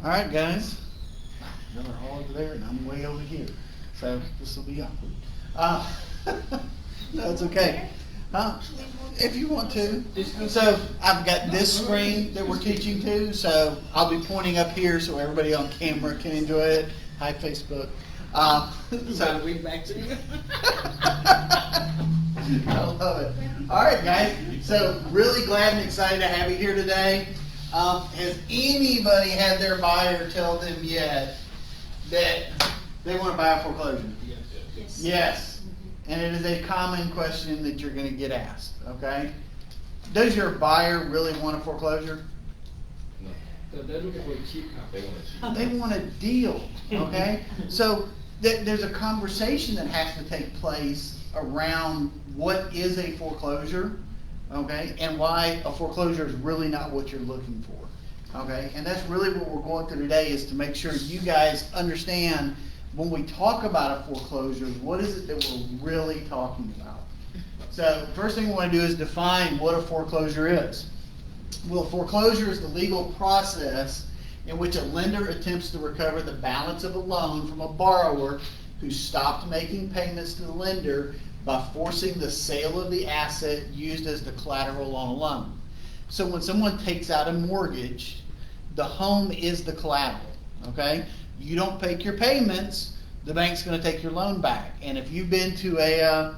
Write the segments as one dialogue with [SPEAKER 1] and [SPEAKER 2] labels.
[SPEAKER 1] All right, guys. Y'all are all over there, and I'm way over here. So this will be awkward. No, it's okay. If you want to. So I've got this screen that we're teaching to, so I'll be pointing up here so everybody on camera can enjoy it. Hi, Facebook. So
[SPEAKER 2] read back to you.
[SPEAKER 1] I love it. All right, guys. So really glad and excited to have you here today. Has anybody had their buyer tell them yet that they want to buy a foreclosure?
[SPEAKER 2] Yes.
[SPEAKER 1] Yes. And it is a common question that you're going to get asked, okay? Does your buyer really want a foreclosure?
[SPEAKER 2] No. They're looking for a cheap house. They want a cheap house.
[SPEAKER 1] They want a deal, okay? So there's a conversation that has to take place around what is a foreclosure, okay? And why a foreclosure is really not what you're looking for, okay? And that's really what we're going through today, is to make sure you guys understand when we talk about a foreclosure, what is it that we're really talking about? So first thing we want to do is define what a foreclosure is. Well, foreclosure is the legal process in which a lender attempts to recover the balance of a loan from a borrower who stopped making payments to the lender by forcing the sale of the asset used as the collateral on a loan. So when someone takes out a mortgage, the home is the collateral, okay? You don't make your payments, the bank's going to take your loan back. And if you've been to a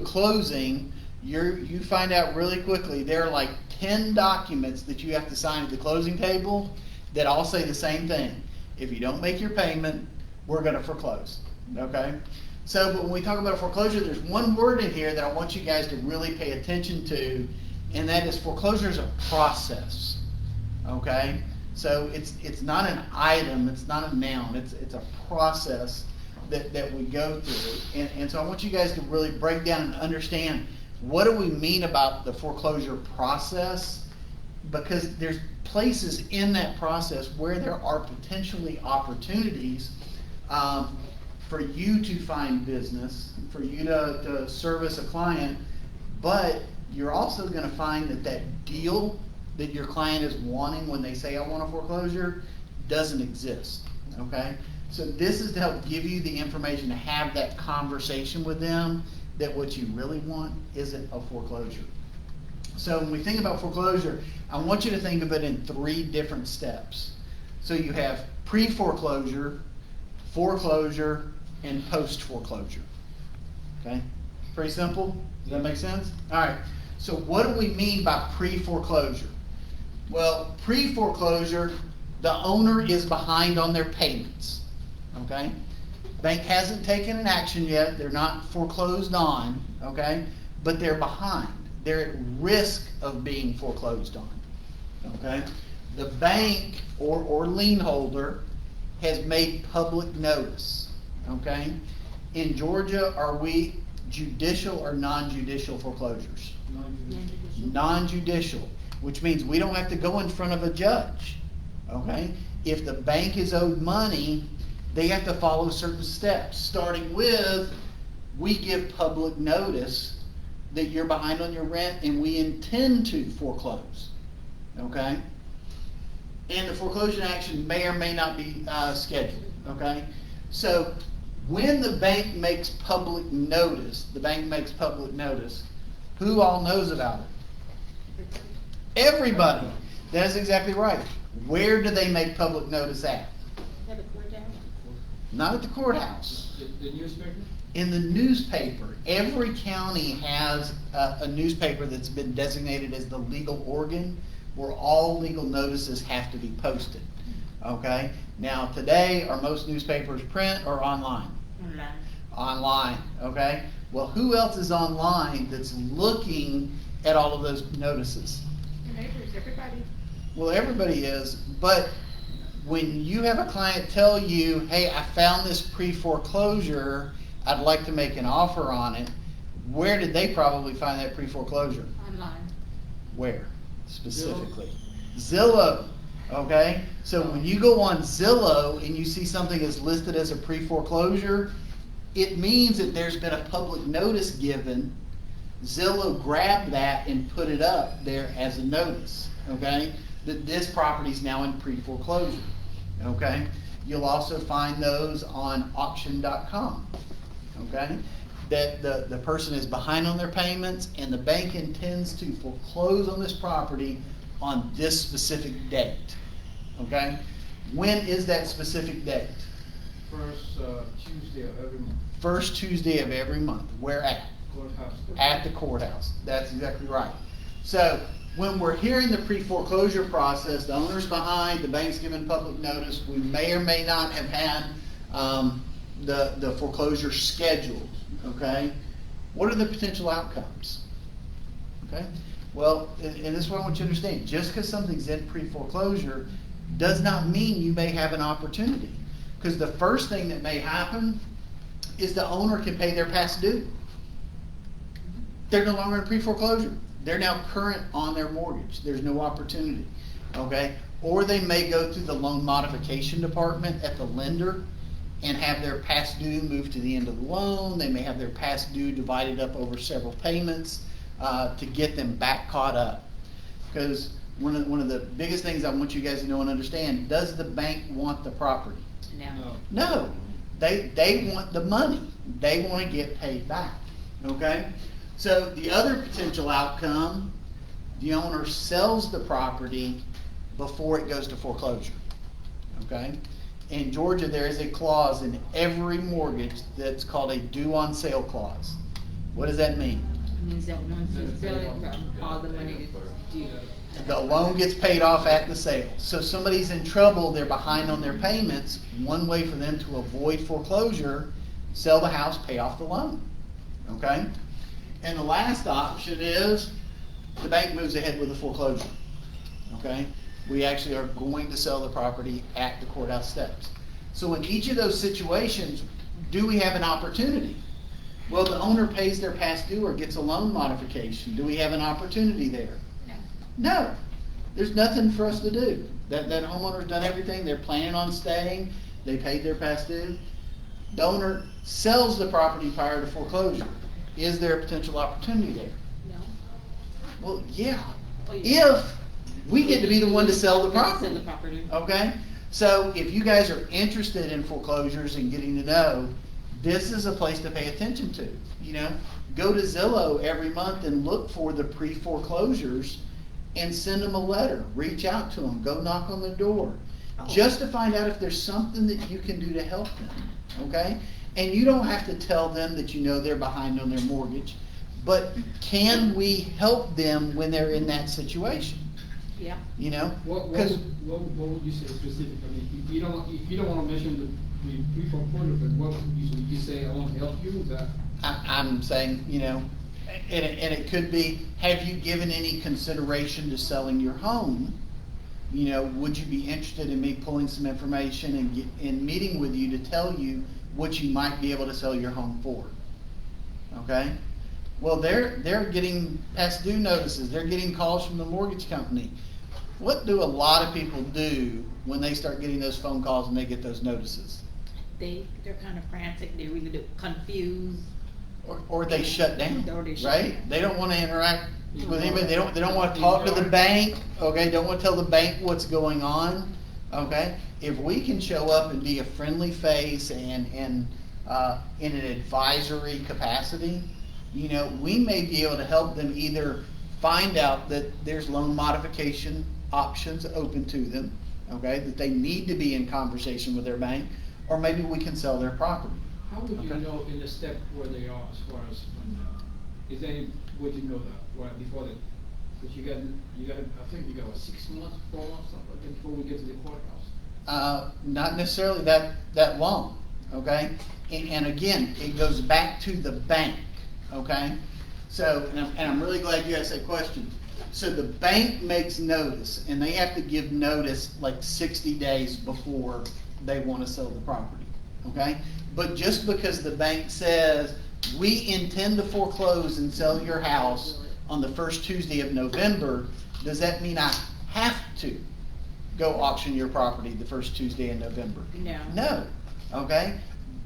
[SPEAKER 1] closing, you find out really quickly there are like 10 documents that you have to sign at the closing table that all say the same thing. If you don't make your payment, we're going to foreclose. Okay? So, but when we talk about a foreclosure, there's one word in here that I want you guys to really pay attention to, and that is foreclosure is a process. Okay? So it's not an item, it's not a noun, it's a process that we go through. And so I want you guys to really break down and understand, what do we mean about the foreclosure process? Because there's places in that process where there are potentially opportunities for you to find business, for you to service a client, but you're also going to find that deal that your client is wanting when they say, I want a foreclosure, doesn't exist, okay? So this is to help give you the information to have that conversation with them, that what you really want isn't a foreclosure. So when we think about foreclosure, I want you to think of it in 3 different steps. So you have pre-foreclosure, foreclosure, and post-foreclosure, okay? Pretty simple, does that make sense? All right, so what do we mean by pre-foreclosure? Well, pre-foreclosure, the owner is behind on their payments, okay? Bank hasn't taken an action yet, they're not foreclosed on, okay? But they're behind, they're at risk of being foreclosed on, okay? The bank or lien holder has made public notice, okay? In Georgia, are we judicial or non-judicial foreclosures?
[SPEAKER 2] Non-judicial.
[SPEAKER 1] Non-judicial, which means we don't have to go in front of a judge, okay? If the bank is owed money, they have to follow certain steps, starting with, we give public notice that you're behind on your rent and we intend to foreclose, okay? And the foreclosure action may or may not be scheduled, okay? So when the bank makes public notice, who all knows about it? Everybody. That's exactly right. Where do they make public notice at?
[SPEAKER 3] At the courthouse?
[SPEAKER 1] Not at the courthouse.
[SPEAKER 2] The newspaper?
[SPEAKER 1] In the newspaper. Every county has a newspaper that's been designated as the legal organ, where all legal notices have to be posted. Okay? Now today, are most newspapers print or online?
[SPEAKER 3] Online.
[SPEAKER 1] Online, okay? Well, who else is online that's looking at all of those notices?
[SPEAKER 3] Neighbors, everybody.
[SPEAKER 1] Well, everybody is, but when you have a client tell you, hey, I found this pre-foreclosure, I'd like to make an offer on it, where did they probably find that pre-foreclosure?
[SPEAKER 3] Online.
[SPEAKER 1] Where, specifically? Zillow, okay? So when you go on Zillow and you see something that's listed as a pre-foreclosure, it means that there's been a public notice given. Zillow grabbed that and put it up there as a notice, okay? That this property is now in pre-foreclosure, okay? You'll also find those on auction.com, okay? That the person is behind on their payments and the bank intends to foreclose on this property on this specific date, okay? When is that specific date?
[SPEAKER 2] First Tuesday of every month.
[SPEAKER 1] First Tuesday of every month. Where at?
[SPEAKER 2] Courthouse.
[SPEAKER 1] At the courthouse. That's exactly right. So when we're hearing the pre-foreclosure process, the owner's behind, the bank's given public notice, we may or may not have had the foreclosure scheduled, okay? What are the potential outcomes? Okay? Well, and this is what I want you to understand. Just because something's in pre-foreclosure does not mean you may have an opportunity. Because the first thing that may happen is the owner can pay their past due. They're no longer in pre-foreclosure. They're now current on their mortgage. There's no opportunity, okay? Or they may go through the loan modification department at the lender and have their past due moved to the end of the loan. They may have their past due divided up over several payments to get them back caught up. Because one of the biggest things I want you guys to know and understand, does the bank want the property?
[SPEAKER 3] No.
[SPEAKER 1] No, they want the money. They want to get paid back, okay? So the other potential outcome, the owner sells the property before it goes to foreclosure, okay? In Georgia, there is a clause in every mortgage that's called a due on sale clause. What does that mean?
[SPEAKER 3] It means that once you sell it, all the money is due.
[SPEAKER 1] The loan gets paid off at the sale. So somebody's in trouble, they're behind on their payments. One way for them to avoid foreclosure, sell the house, pay off the loan. Okay? And the last option is the bank moves ahead with the foreclosure. Okay? We actually are going to sell the property at the courthouse steps. So in each of those situations, do we have an opportunity? Well, the owner pays their past due or gets a loan modification. Do we have an opportunity there? No, there's nothing for us to do. That homeowner's done everything, they're planning on staying, they paid their past due. The owner sells the property prior to foreclosure. Is there a potential opportunity there?
[SPEAKER 3] No.
[SPEAKER 1] Well, yeah,
[SPEAKER 3] Oh, yeah.
[SPEAKER 1] if we get to be the one to sell the
[SPEAKER 3] Sell
[SPEAKER 1] property.
[SPEAKER 3] the property.
[SPEAKER 1] Okay? So if you guys are interested in foreclosures and getting to know, this is a place to pay attention to. You know, go to Zillow every month and look for the pre-foreclosures and send them a letter. Reach out to them. Go knock on the door. Just to find out if there's something that you can do to help them. Okay? And you don't have to tell them that you know they're behind on their mortgage, but can we help them when they're in that situation?
[SPEAKER 3] Yeah.
[SPEAKER 1] You know?
[SPEAKER 2] What
[SPEAKER 1] 'Cause
[SPEAKER 2] would you say specifically? I mean, if you don't want to mention the pre-foreclosure, but what would you say? I want to help you. Is that?
[SPEAKER 1] I'm saying, you know, and it could be, have you given any consideration to selling your home? You know, would you be interested in me pulling some information and meeting with you to tell you what you might be able to sell your home for? Okay? Well, they're getting past due notices. They're getting calls from the mortgage company. What do a lot of people do when they start getting those phone calls and they get those notices?
[SPEAKER 3] They're kind of frantic, they're really confused.
[SPEAKER 1] Or they shut down,
[SPEAKER 3] Or they shut
[SPEAKER 1] right?
[SPEAKER 3] down.
[SPEAKER 1] They don't want to interact with anybody. They don't want to talk to the bank. Okay, don't want to tell the bank what's going on. Okay, if we can show up and be a friendly face and in an advisory capacity, you know, we may be able to help them either find out that there's loan modification options open to them. Okay, that they need to be in conversation with their bank, or maybe we can sell their property.
[SPEAKER 2] How would you
[SPEAKER 1] Okay.
[SPEAKER 2] know in the step where they are as far as when, is there any way to know that right before that? Because you got I think you got what, 6 months, 4 months, something like that before we get to the courthouse.
[SPEAKER 1] Not necessarily that long, okay? And again, it goes back to the bank, okay? So, and I'm really glad you asked that question. So the bank makes notice, and they have to give notice like 60 days before they want to sell the property, okay? But just because the bank says, we intend to foreclose and sell your house on the first Tuesday of November, does that mean I have to go auction your property the first Tuesday in November?
[SPEAKER 3] No.
[SPEAKER 1] No, okay?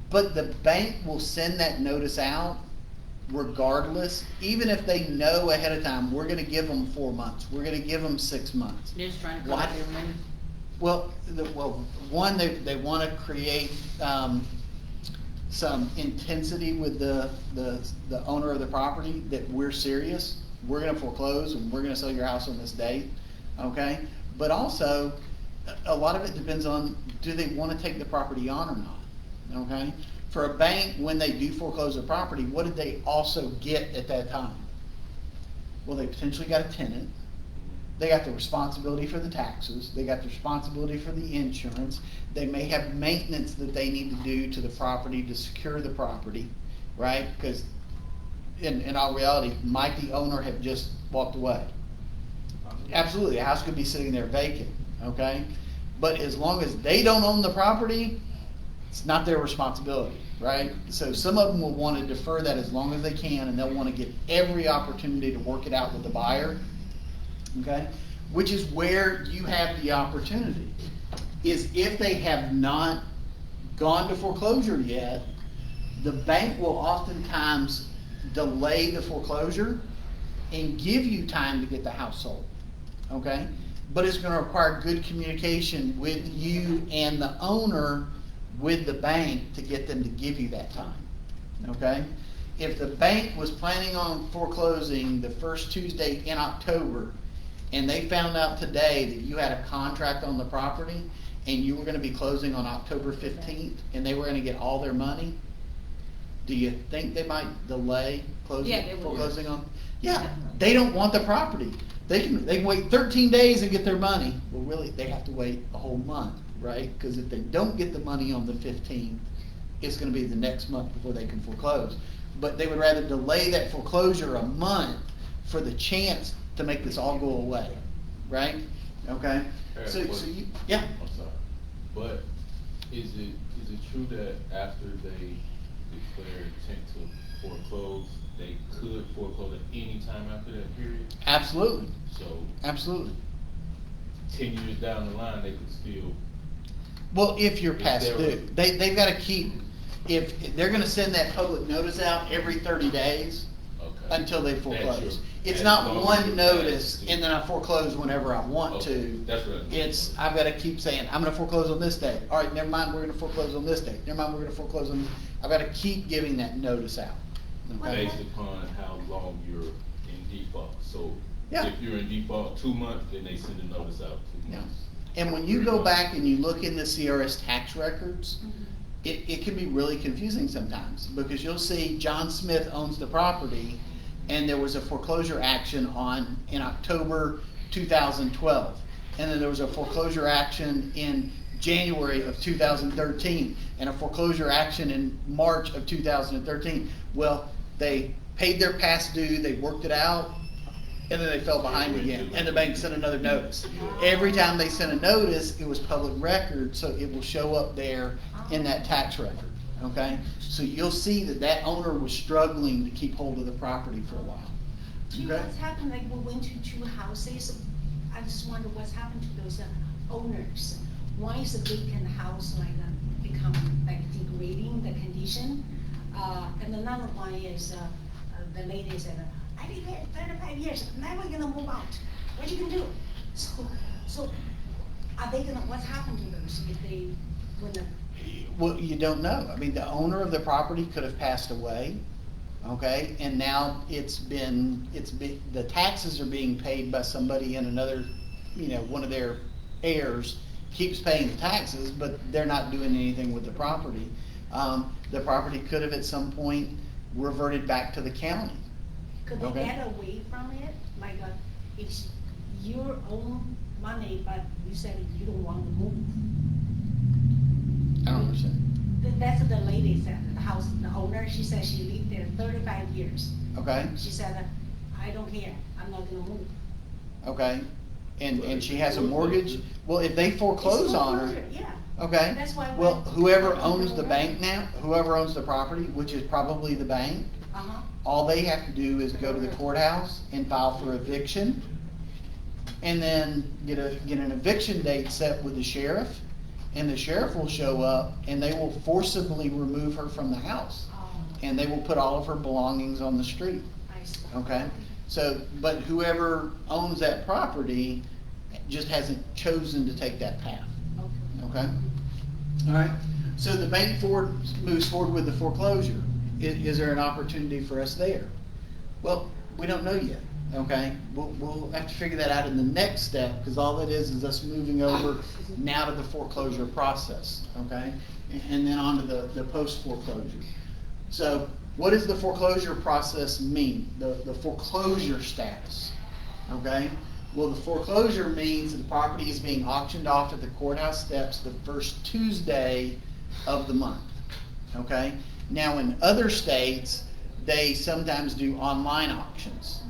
[SPEAKER 1] But the bank will send that notice out regardless, even if they know ahead of time, we're gonna give them 4 months, we're gonna give them 6 months.
[SPEAKER 3] They're just trying to
[SPEAKER 1] Why?
[SPEAKER 3] collect their money.
[SPEAKER 1] Well, one, they wanna create, some intensity with the owner of the property, that we're serious, we're gonna foreclose, and we're gonna sell your house on this date, okay? But also, a lot of it depends on, do they wanna take the property on or not, okay? For a bank, when they do foreclose a property, what did they also get at that time? Well, they potentially got a tenant, they got the responsibility for the taxes, they got the responsibility for the insurance, they may have maintenance that they need to do to the property to secure the property, right? Because in all reality, might the owner have just walked away? Absolutely, a house could be sitting there vacant, okay? But as long as they don't own the property, it's not their responsibility, right? So some of them will want to defer that as long as they can, and they'll want to get every opportunity to work it out with the buyer, okay? Which is where you have the opportunity, is if they have not gone to foreclosure yet, the bank will oftentimes delay the foreclosure and give you time to get the house sold, okay? But it's gonna require good communication with you and the owner with the bank to get them to give you that time, okay? If the bank was planning on foreclosing the first Tuesday in October, and they found out today that you had a contract on the property, and you were gonna be closing on October 15th, and they were gonna get all their money, do you think they might delay closing,
[SPEAKER 3] Yeah, they would.
[SPEAKER 1] foreclosing on? Yeah, they don't want the property. They can wait 13 days and get their money. Well, really, they have to wait a whole month, right? Because if they don't get the money on the 15th, it's gonna be the next month before they can foreclose. But they would rather delay that foreclosure a month for the chance to make this all go away, right? Okay? So you, yeah.
[SPEAKER 4] I'm sorry, but is it true that after they declare intent to foreclose, they could foreclose at any time after that period?
[SPEAKER 1] Absolutely,
[SPEAKER 4] So
[SPEAKER 1] absolutely.
[SPEAKER 4] 10 years down the line, they could still,
[SPEAKER 1] Well, if you're past
[SPEAKER 4] If they're-
[SPEAKER 1] due, they've gotta keep, if they're gonna send that public notice out every 30 days
[SPEAKER 4] okay.
[SPEAKER 1] until they
[SPEAKER 4] That's
[SPEAKER 1] foreclose.
[SPEAKER 4] true.
[SPEAKER 1] It's
[SPEAKER 4] As
[SPEAKER 1] not
[SPEAKER 4] long as
[SPEAKER 1] one
[SPEAKER 4] you're
[SPEAKER 1] notice
[SPEAKER 4] past
[SPEAKER 1] and then I foreclose whenever I want
[SPEAKER 4] Okay,
[SPEAKER 1] to.
[SPEAKER 4] that's what I-
[SPEAKER 1] It's, I've gotta keep saying, I'm gonna foreclose on this day. All right, never mind, we're gonna foreclose on this day. Never mind, we're gonna foreclose on, I've gotta keep giving that notice out. Okay?
[SPEAKER 4] based upon how long you're in default. So
[SPEAKER 1] Yeah.
[SPEAKER 4] if you're in default 2 months, then they send a notice out 2
[SPEAKER 1] Yeah.
[SPEAKER 4] months.
[SPEAKER 1] And when you go back and you look in the CRS tax records, it can be really confusing sometimes, because you'll see John Smith owns the property, and there was a foreclosure action in October 2012. And then there was a foreclosure action in January of 2013, and a foreclosure action in March of 2013. Well, they paid their past due, they worked it out, and then they fell behind again, and the bank sent another notice. Every time they sent a notice, it was public record, so it will show up there in that tax record, okay? So you'll see that that owner was struggling to keep hold of the property for a while.
[SPEAKER 5] Do you know
[SPEAKER 1] Okay?
[SPEAKER 5] what's happened, like, we went to 2 houses, I just wonder what's happened to those owners? One is a vacant house, like, become, like, degrading the condition, and another one is, the lady said, I live here 35 years, never gonna move out, what you gonna do? So, are they gonna, what's happened to those if they, when the,
[SPEAKER 1] Well, you don't know. I mean, the owner of the property could have passed away, okay? And now the taxes are being paid by somebody in another, one of their heirs keeps paying the taxes, but they're not doing anything with the property. The property could have at some point reverted back to the county.
[SPEAKER 5] could they
[SPEAKER 1] Okay.
[SPEAKER 5] get away from it? Like, it's your own money, but you said you don't want to move.
[SPEAKER 1] I don't understand.
[SPEAKER 5] That's what the lady said, the house, the owner, she said she lived there 35 years.
[SPEAKER 1] Okay,
[SPEAKER 5] She said, I don't care, I'm not gonna move.
[SPEAKER 1] okay. And she has a mortgage? Well, if they foreclose
[SPEAKER 5] It's
[SPEAKER 1] on her,
[SPEAKER 5] foreclosure, Yeah.
[SPEAKER 1] okay.
[SPEAKER 5] That's why I
[SPEAKER 1] Well,
[SPEAKER 5] went to-
[SPEAKER 1] whoever owns the bank now, whoever owns the property, which is probably the bank,
[SPEAKER 5] Uh-huh.
[SPEAKER 1] all they have to do is go to the courthouse and file for eviction, and then get an eviction date set with the sheriff, and the sheriff will show up, and they will forcibly remove her from the house, and they will put all of her belongings on the street,
[SPEAKER 5] I see.
[SPEAKER 1] okay? So, but whoever owns that property just hasn't chosen to take that path,
[SPEAKER 5] Okay.
[SPEAKER 1] okay? All right, so the bank moves forward with the foreclosure. Is there an opportunity for us there? Well, we don't know yet, okay? We'll have to figure that out in the next step, because all that is us moving over now to the foreclosure process, okay? And then on to the post-foreclosure. So what does the foreclosure process mean? The foreclosure status, okay? Well, the foreclosure means that the property is being auctioned off at the courthouse steps the first Tuesday of the month, okay? Now, in other states, they sometimes do online auctions,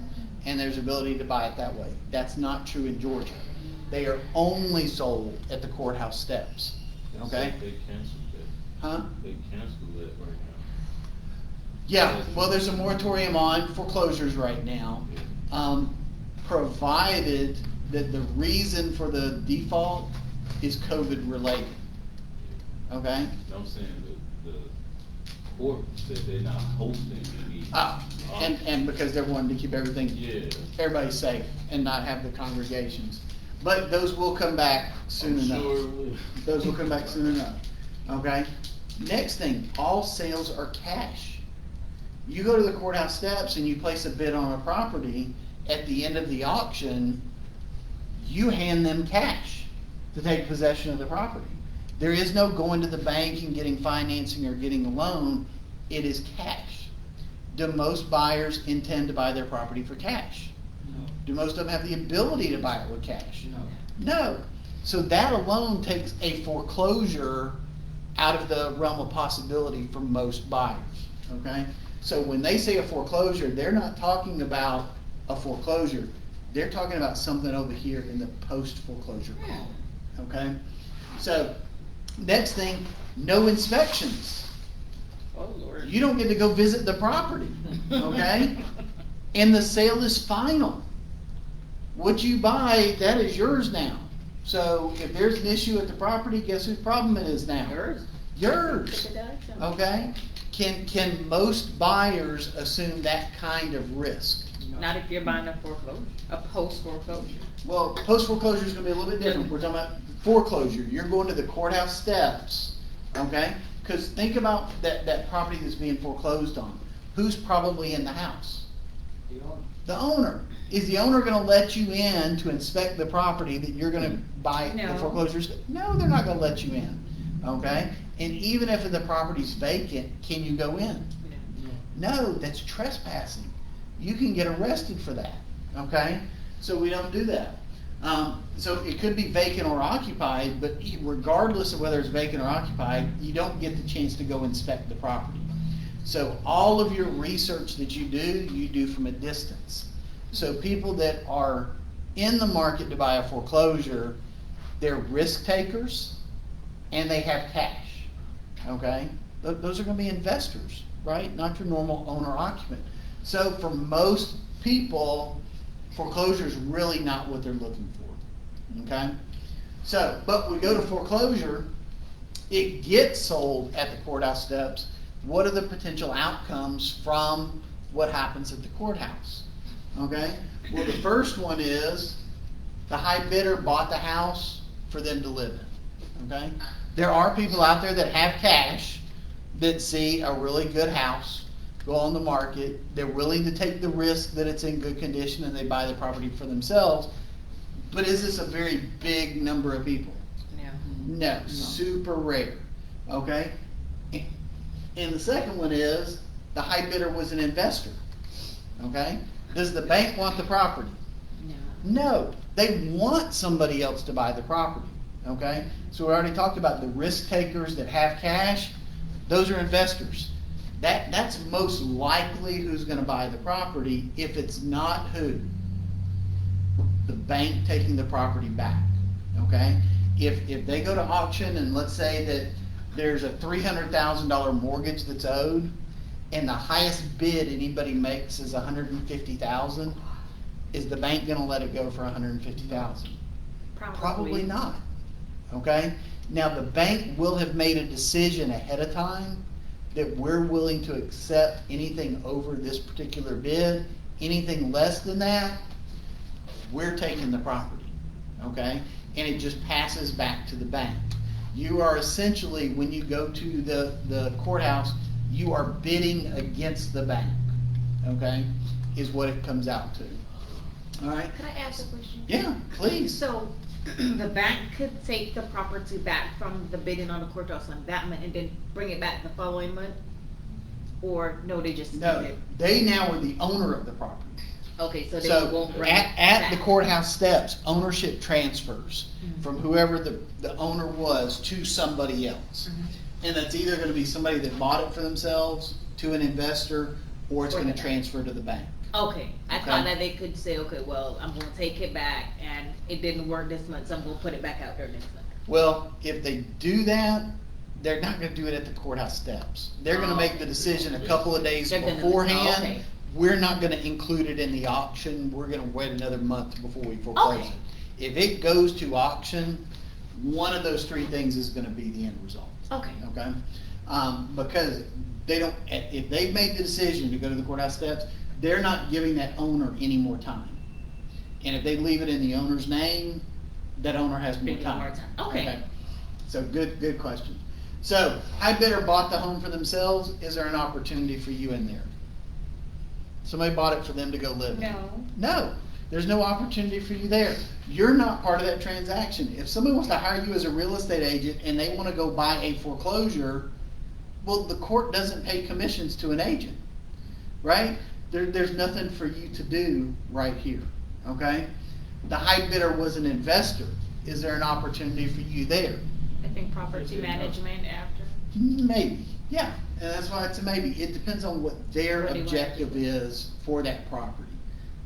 [SPEAKER 1] and there's ability to buy it that way. That's not true in Georgia. They are only sold at the courthouse steps, okay?
[SPEAKER 4] They canceled it.
[SPEAKER 1] Huh?
[SPEAKER 4] They canceled it right now.
[SPEAKER 1] Yeah, well, there's a moratorium on foreclosures right now, provided that the reason for the default is COVID related, okay?
[SPEAKER 4] No, I'm saying the court said they're not hosting any.
[SPEAKER 1] And because they're wanting to keep everything,
[SPEAKER 4] Yeah.
[SPEAKER 1] everybody safe and not have the congregations. But those will come back soon
[SPEAKER 4] I'm
[SPEAKER 1] enough.
[SPEAKER 4] sure it will.
[SPEAKER 1] Those will come back soon enough, okay? Next thing, all sales are cash. You go to the courthouse steps and you place a bid on a property, at the end of the auction, you hand them cash to take possession of the property. There is no going to the bank and getting financing or getting a loan. It is cash. Do most buyers intend to buy their property for cash?
[SPEAKER 2] No,
[SPEAKER 1] Do most of them have the ability to buy it with cash?
[SPEAKER 2] no.
[SPEAKER 1] No. So that alone takes a foreclosure out of the realm of possibility for most buyers, okay? So when they say a foreclosure, they're not talking about a foreclosure. They're talking about something over here in the post-foreclosure column, okay? So, next thing, no inspections.
[SPEAKER 3] Oh, Lord.
[SPEAKER 1] You don't get to go visit the property, okay? And the sale is final. What you buy, that is yours now. So if there's an issue at the property, guess whose problem it is now?
[SPEAKER 3] Yours.
[SPEAKER 1] Yours, okay? Can most buyers assume that kind of risk?
[SPEAKER 3] Not if you're buying a foreclosure, a post foreclosure.
[SPEAKER 1] Well, post foreclosure is gonna be a little bit different. We're talking about foreclosure. You're going to the courthouse steps, okay? Cause think about that property that's being foreclosed on. Who's probably in the house?
[SPEAKER 2] The owner.
[SPEAKER 1] The owner. Is the owner gonna let you in to inspect the property that you're gonna buy the
[SPEAKER 3] No.
[SPEAKER 1] foreclosures? No, they're not gonna let you in, okay? And even if the property's vacant, can you go in? No, that's trespassing. You can get arrested for that, okay? So we don't do that. So it could be vacant or occupied, but regardless of whether it's vacant or occupied, you don't get the chance to go inspect the property. So all of your research that you do from a distance. So people that are in the market to buy a foreclosure, they're risk takers and they have cash, okay? Those are gonna be investors, right? Not your normal owner occupant. So for most people, foreclosure is really not what they're looking for, okay? So, but we go to foreclosure, it gets sold at the courthouse steps. What are the potential outcomes from what happens at the courthouse? Okay? Well, the first one is the high bidder bought the house for them to live in, okay? There are people out there that have cash that see a really good house go on the market. They're willing to take the risk that it's in good condition and they buy the property for themselves. But is this a very big number of people?
[SPEAKER 3] Yeah.
[SPEAKER 1] No, super rare, okay? And the second one is, the high bidder was an investor, okay? Does the bank want the property?
[SPEAKER 3] No.
[SPEAKER 1] No, they want somebody else to buy the property, okay? So we already talked about the risk takers that have cash, those are investors. That's most likely who's gonna buy the property. If it's not who? The bank taking the property back, okay? If they go to auction and let's say that there's a $300,000 mortgage that's owed and the highest bid anybody makes is $150,000, is the bank gonna let it go for $150,000? Probably not, okay? Now, the bank will have made a decision ahead of time that we're willing to accept anything over this particular bid. Anything less than that, we're taking the property, okay? And it just passes back to the bank. You are essentially, when you go to the courthouse, you are bidding against the bank, okay? Is what it comes out to. All right?
[SPEAKER 6] Could I ask a question?
[SPEAKER 1] Yeah, please.
[SPEAKER 6] So, the bank could take the property back from the bidding on the courthouse on that month and then bring it back the following month? Or no, they just keep
[SPEAKER 1] No,
[SPEAKER 6] it?
[SPEAKER 1] they now are the owner of the property.
[SPEAKER 6] Okay, so they
[SPEAKER 1] So
[SPEAKER 6] won't bring it
[SPEAKER 1] at the
[SPEAKER 6] back.
[SPEAKER 1] courthouse steps, ownership transfers
[SPEAKER 6] Mhm.
[SPEAKER 1] from whoever the owner was to somebody else.
[SPEAKER 6] Mhm.
[SPEAKER 1] And that's either gonna be somebody that bought it for themselves, to an investor, or it's
[SPEAKER 6] Or
[SPEAKER 1] gonna
[SPEAKER 6] the bank.
[SPEAKER 1] transfer to the bank.
[SPEAKER 6] Okay, I
[SPEAKER 1] Okay.
[SPEAKER 6] thought that they could say, okay, well, I'm gonna take it back and it didn't work this month, so I'm gonna put it back out there next month.
[SPEAKER 1] Well, if they do that, they're not gonna do it at the courthouse steps. They're gonna make the decision a couple of days
[SPEAKER 6] They're gonna-
[SPEAKER 1] beforehand.
[SPEAKER 6] okay.
[SPEAKER 1] We're not gonna include it in the auction, we're gonna wait another month before we foreclose
[SPEAKER 6] Okay.
[SPEAKER 1] it. If it goes to auction, one of those three things is gonna be the end result.
[SPEAKER 6] Okay.
[SPEAKER 1] Okay? Because they don't, if they've made the decision to go to the courthouse steps, they're not giving that owner any more time. And if they leave it in the owner's name, that owner has more
[SPEAKER 6] They get
[SPEAKER 1] time.
[SPEAKER 6] more time. Okay.
[SPEAKER 1] So good question. So, high bidder bought the home for themselves, is there an opportunity for you in there? Somebody bought it for them to go live in?
[SPEAKER 6] No.
[SPEAKER 1] No, there's no opportunity for you there. You're not part of that transaction. If somebody wants to hire you as a real estate agent and they wanna go buy a foreclosure, well, the court doesn't pay commissions to an agent, right? There's nothing for you to do right here, okay? The high bidder was an investor. Is there an opportunity for you there?
[SPEAKER 6] I think property management after.
[SPEAKER 1] Maybe, yeah, and that's why it's a maybe. It depends on what their
[SPEAKER 6] What they wanna
[SPEAKER 1] objective
[SPEAKER 6] do.
[SPEAKER 1] is for that property,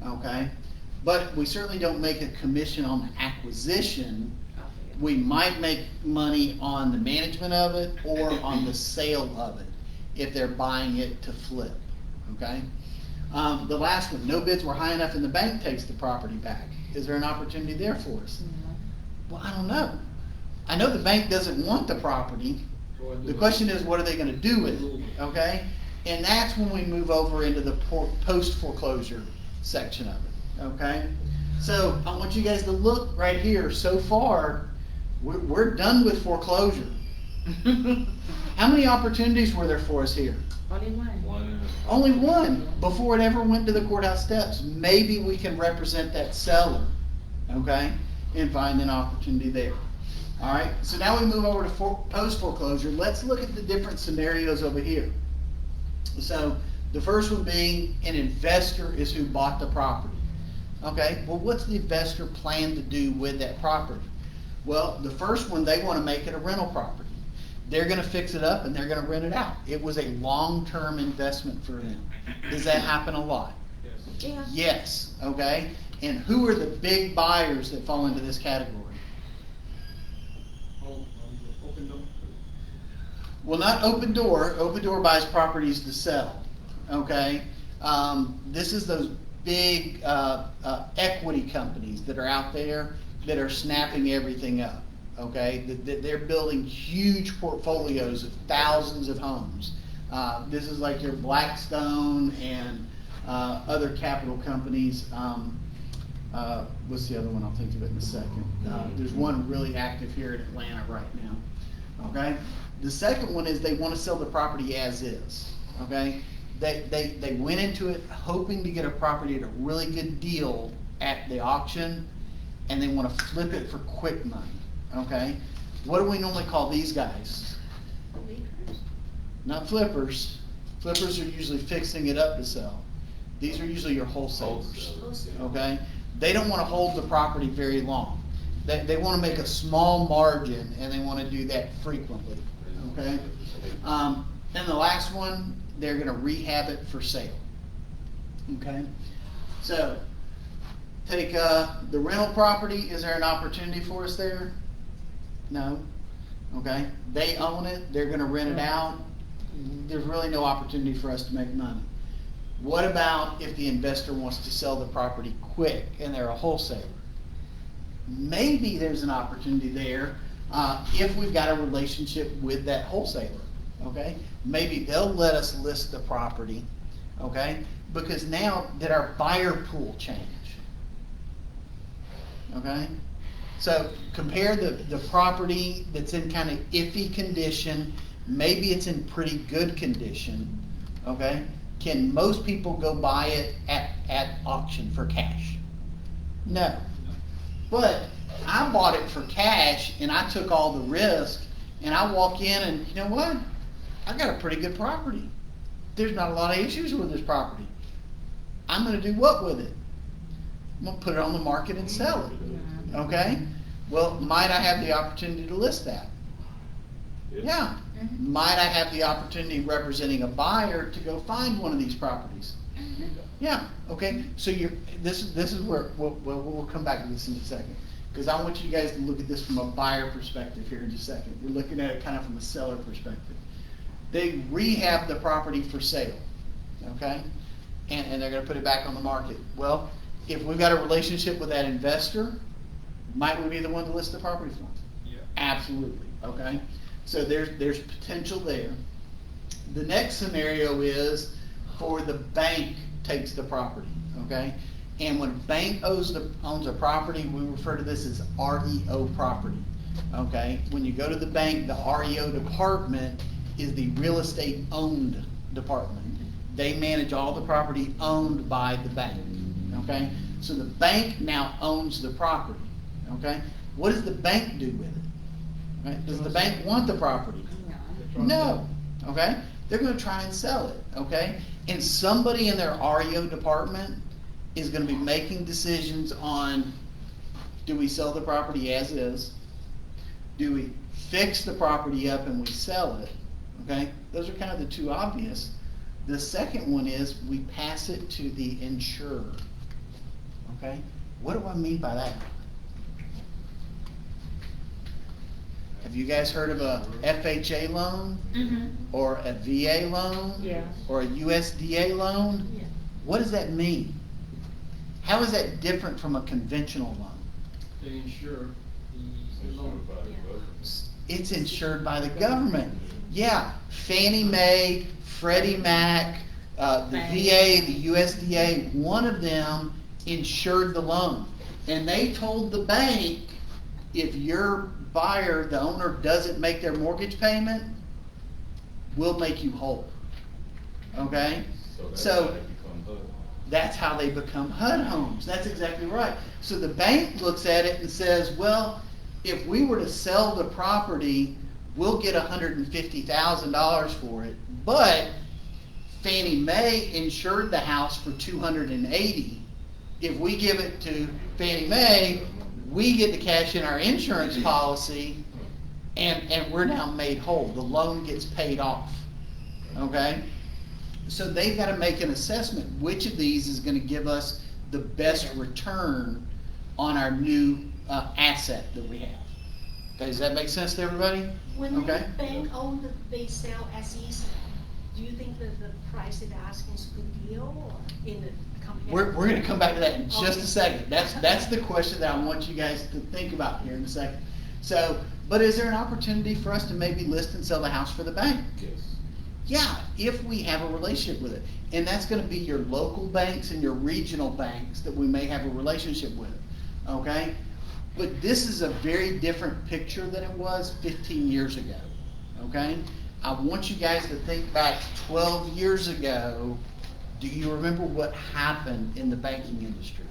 [SPEAKER 1] okay? But we certainly don't make a commission on the acquisition. We might make money on the management of it or on the sale of it, if they're buying it to flip, okay? The last one, no bids were high enough and the bank takes the property back. Is there an opportunity there for us? Well, I don't know. I know the bank doesn't want the property. The question is, what are they gonna do with it, okay? And that's when we move over into the post foreclosure section of it, okay? So I want you guys to look right here. So far, we're done with foreclosure. How many opportunities were there for us here?
[SPEAKER 6] Only one.
[SPEAKER 4] One.
[SPEAKER 1] Only one, before it ever went to the courthouse steps. Maybe we can represent that seller, okay, and find an opportunity there. All right, so now we move over to post foreclosure. Let's look at the different scenarios over here. So the first one being an investor is who bought the property. Okay, well, what's the investor plan to do with that property? Well, the first one, they want to make it a rental property. They're going to fix it up and they're going to rent it out. It was a long-term investment for them. Does that happen a lot?
[SPEAKER 2] Yes.
[SPEAKER 6] Yeah.
[SPEAKER 1] Yes, okay? And who are the big buyers that fall into this category?
[SPEAKER 2] Open door.
[SPEAKER 1] Well, not Open Door. Open Door buys properties to sell, okay? This is those big equity companies that are out there that are snapping everything up, okay? They're building huge portfolios of thousands of homes. This is like your Blackstone and other capital companies. What's the other one? I'll think of it in a second. There's one really active here in Atlanta right now, okay? The second one is they want to sell the property as is, okay? They went into it hoping to get a property at a really good deal at the auction, and they want to flip it for quick money, okay? What do we normally call these guys? Not flippers. Flippers are usually fixing it up to sell. These are usually your wholesalers, okay? They don't want to hold the property very long. They want to make a small margin, and they want to do that frequently, okay? And the last one, they're going to rehab it for sale, okay? So, take the rental property. Is there an opportunity for us there? No, okay? They own it. They're going to rent it out. There's really no opportunity for us to make money. What about if the investor wants to sell the property quick and they're a wholesaler? Maybe there's an opportunity there if we've got a relationship with that wholesaler, okay? Maybe they'll let us list the property, okay? Because now did our buyer pool change? Okay? So compare the property that's in kind of iffy condition, maybe it's in pretty good condition, okay? Can most people go buy it at auction for cash? No. But I bought it for cash and I took all the risk and I walk in and you know what? I got a pretty good property. There's not a lot of issues with this property. I'm gonna do what with it? I'm gonna put it on the market and sell it, okay? Well, might I have the opportunity to list that? Yeah. Might I have the opportunity representing a buyer to go find one of these properties? Yeah, okay, so this is where, we'll come back to this in a second. Because I want you guys to look at this from a buyer perspective here in just a second. We're looking at it kind of from a seller perspective. They rehab the property for sale, okay? And they're gonna put it back on the market. Well, if we've got a relationship with that investor, might we be the one to list the property for them?
[SPEAKER 2] Yeah.
[SPEAKER 1] Absolutely, okay? So there's potential there. The next scenario is for the bank takes the property, okay? And when a bank owns a property, we refer to this as REO property, okay? When you go to the bank, the REO department is the real estate owned department. They manage all the property owned by the bank, okay? So the bank now owns the property, okay? What does the bank do with it? Right? Does the bank want the property? No, okay? They're gonna try and sell it, okay? And somebody in their REO department is gonna be making decisions on, do we sell the property as is? Do we fix the property up and we sell it? Okay, those are kind of the two obvious. The second one is we pass it to the insurer. Okay, what do I mean by that? Have you guys heard of a FHA loan? Or a VA loan?
[SPEAKER 6] Yeah.
[SPEAKER 1] Or a USDA loan?
[SPEAKER 3] Yeah.
[SPEAKER 1] What does that mean? How is that different from a conventional loan?
[SPEAKER 2] They insure the loan.
[SPEAKER 1] It's insured by the government. Yeah, Fannie Mae, Freddie Mac, the VA, the USDA, one of them insured the loan. And they told the bank, if your buyer, the owner, doesn't make their mortgage payment, we'll make you whole. Okay? So that's how they become HUD homes. That's exactly right. So the bank looks at it and says, well, if we were to sell the property, we'll get $150,000 for it. But Fannie Mae insured the house for $280,000. If we give it to Fannie Mae, we get to cash in our insurance policy, and we're now made whole. The loan gets paid off. Okay? So they've got to make an assessment. Which of these is going to give us the best return on our new asset that we have? Okay, does that make sense to everybody?
[SPEAKER 5] When
[SPEAKER 1] Okay.
[SPEAKER 5] the bank owned, they sell as is, do you think that the price they're asking is a good deal or in the company?
[SPEAKER 1] We're going to come back to that in just
[SPEAKER 5] Okay.
[SPEAKER 1] a second. That's the question that I want you guys to think about here in a second. So, but is there an opportunity for us to maybe list and sell the house for the bank?
[SPEAKER 4] Yes.
[SPEAKER 1] Yeah, if we have a relationship with it. And that's gonna be your local banks and your regional banks that we may have a relationship with, okay? But this is a very different picture than it was 15 years ago, okay? I want you guys to think back 12 years ago. Do you remember what happened in the banking industry?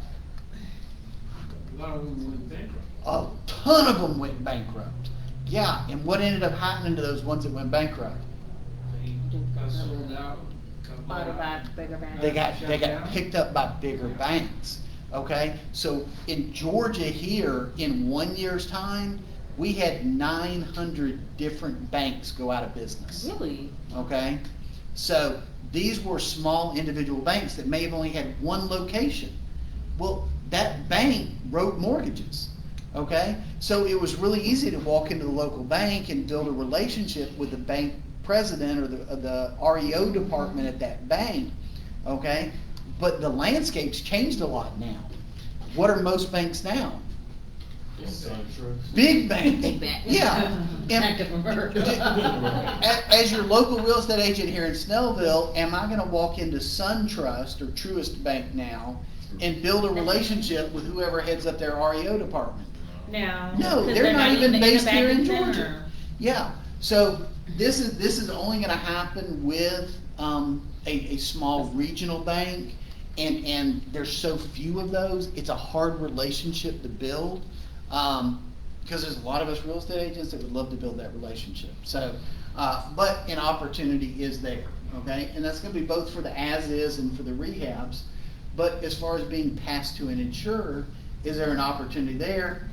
[SPEAKER 2] A lot of them went bankrupt.
[SPEAKER 1] A ton of them went bankrupt. Yeah, and what ended up happening to those ones that went bankrupt?
[SPEAKER 2] They got sold out. got
[SPEAKER 6] Bought
[SPEAKER 2] bought
[SPEAKER 6] by
[SPEAKER 2] out.
[SPEAKER 6] bigger banks.
[SPEAKER 1] They got
[SPEAKER 2] Shut down.
[SPEAKER 1] picked up by bigger banks, okay? So in Georgia here, in 1 year's time, we had 900 different banks go out of business,
[SPEAKER 6] Really?
[SPEAKER 1] okay? So these were small individual banks that may have only had one location. Well, that bank wrote mortgages, okay? So it was really easy to walk into the local bank and build a relationship with the bank president or the REO department at that bank, okay? But the landscape's changed a lot now. What are most banks now? Big banks.
[SPEAKER 3] Big bank.
[SPEAKER 1] Yeah.
[SPEAKER 3] Back to convert.
[SPEAKER 1] As your local real estate agent here in Snellville, am I gonna walk into SunTrust or Truist Bank now and build a relationship with whoever heads up their REO department?
[SPEAKER 6] No.
[SPEAKER 1] No,
[SPEAKER 6] 'cause
[SPEAKER 1] they're not even
[SPEAKER 6] in the
[SPEAKER 1] based here in
[SPEAKER 6] banking
[SPEAKER 1] Georgia.
[SPEAKER 6] center.
[SPEAKER 1] Yeah, so this is only gonna happen with, a small regional bank, and there's so few of those, it's a hard relationship to build. Because there's a lot of us real estate agents that would love to build that relationship, so, but an opportunity is there, okay? And that's gonna be both for the as-is and for the rehabs, but as far as being passed to an insurer, is there an opportunity there?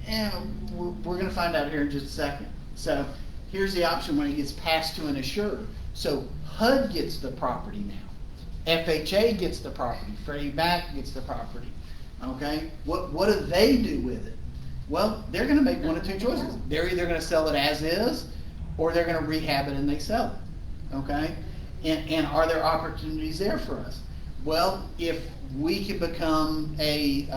[SPEAKER 1] And we're gonna find out here in just a second. So here's the option when it gets passed to an insurer. So HUD gets the property now. FHA gets the property. Freddie Mac gets the property. Okay? What do they do with it? Well, they're gonna make one of two choices. They're either gonna sell it as is, or they're gonna rehab it and they sell it. Okay? And are there opportunities there for us? Well, if we can become a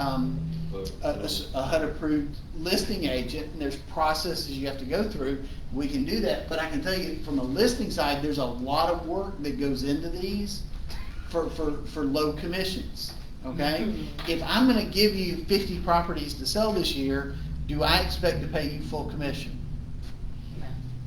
[SPEAKER 1] HUD-approved listing agent, and there's processes you have to go through, we can do that. But I can tell you, from a listing side, there's a lot of work that goes into these for low commissions, okay? If I'm gonna give you 50 properties to sell this year, do I expect to pay you full commission?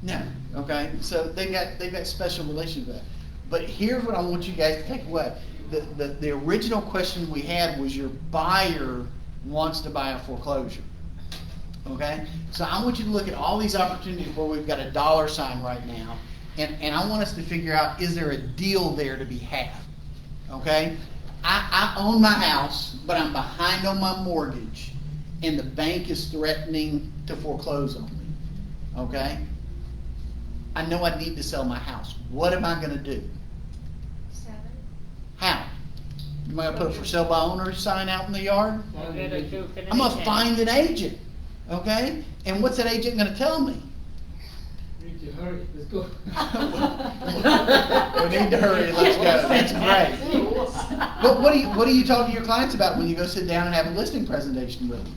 [SPEAKER 1] No, okay? So they've got special relations with that. But here's what I want you guys to take away. The original question we had was your buyer wants to buy a foreclosure. Okay? So I want you to look at all these opportunities where we've got a dollar sign right now, and I want us to figure out, is there a deal there to be had? Okay? I own my house, but I'm behind on my mortgage, and the bank is threatening to foreclose on me. Okay? I know I need to sell my house. What am I gonna do? How? Am I gonna put a for sale by owner sign out in the yard? I'm gonna find an agent, okay? And what's that agent gonna tell me?
[SPEAKER 2] We need to hurry, let's go.
[SPEAKER 1] We need to hurry, let's go, that's great. But what do you talk to your clients about when you go sit down and have a listing presentation with them?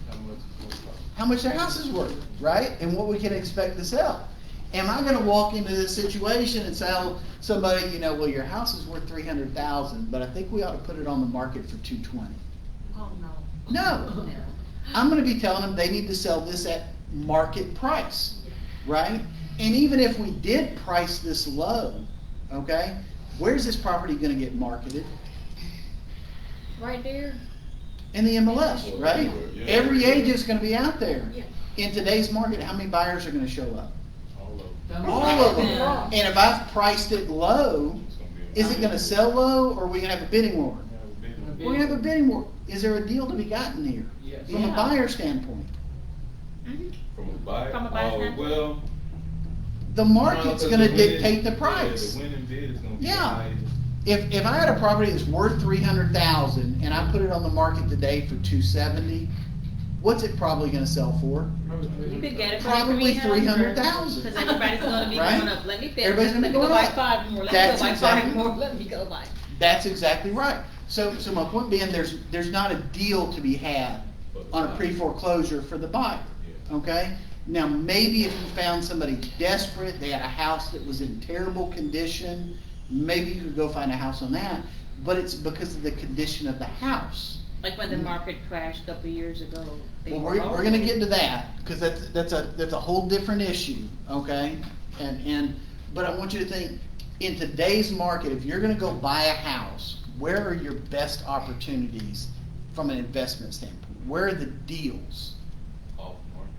[SPEAKER 1] How much their house is worth, right? And what we can expect to sell. Am I gonna walk into this situation and tell somebody, well, your house is worth $300,000, but I think we ought to put it on the market for $220?
[SPEAKER 5] Oh, no.
[SPEAKER 1] No. I'm gonna be telling them they need to sell this at market price, right? And even if we did price this low, okay, where's this property gonna get marketed?
[SPEAKER 6] Right there.
[SPEAKER 1] In the MLS, right?
[SPEAKER 4] Yeah.
[SPEAKER 1] Every agent's gonna be out there.
[SPEAKER 5] Yeah.
[SPEAKER 1] In today's market, how many buyers are gonna show up?
[SPEAKER 2] Done.
[SPEAKER 1] All of them. And if I've priced it low, is it gonna sell low, or are we gonna have a bidding war? We're gonna have a bidding war. Is there a deal to be gotten here?
[SPEAKER 2] Yes.
[SPEAKER 1] From a
[SPEAKER 6] Yeah.
[SPEAKER 1] buyer standpoint?
[SPEAKER 4] From a buyer?
[SPEAKER 6] From a buyer
[SPEAKER 4] Oh,
[SPEAKER 6] standpoint?
[SPEAKER 4] well.
[SPEAKER 1] The market's
[SPEAKER 4] no, 'cause
[SPEAKER 1] gonna
[SPEAKER 4] the
[SPEAKER 1] dictate the
[SPEAKER 4] winning-
[SPEAKER 1] price.
[SPEAKER 4] Yeah, the winning bid is gonna be
[SPEAKER 1] Yeah.
[SPEAKER 4] high.
[SPEAKER 1] If I had a property that's worth 300,000 and I put it on the market today for 270, what's it probably gonna sell for?
[SPEAKER 6] You could get it for
[SPEAKER 1] Probably 300,000.
[SPEAKER 6] Because everybody's gonna be
[SPEAKER 1] Right?
[SPEAKER 6] going up, let me fix,
[SPEAKER 1] Everybody's
[SPEAKER 6] let
[SPEAKER 1] gonna
[SPEAKER 6] me
[SPEAKER 1] be
[SPEAKER 6] go
[SPEAKER 1] going
[SPEAKER 6] buy
[SPEAKER 1] up.
[SPEAKER 6] 5 more, let
[SPEAKER 1] That's
[SPEAKER 6] me go buy
[SPEAKER 1] exactly-
[SPEAKER 6] 5 more, let me go buy.
[SPEAKER 1] That's exactly right. So my point being, there's not a deal to be had on a pre-foreclosure for the buyer, okay? Now, maybe if you found somebody desperate, they had a house that was in terrible condition, maybe you could go find a house on that, but it's because of the condition of the house.
[SPEAKER 6] Like when the market crashed a couple years ago. they
[SPEAKER 1] Well,
[SPEAKER 6] were
[SPEAKER 1] we're gonna
[SPEAKER 6] all-
[SPEAKER 1] get to that, because that's a whole different issue, okay? But I want you to think, in today's market, if you're gonna go buy a house, where are your best opportunities from an investment standpoint? Where are the deals?
[SPEAKER 4] Off market.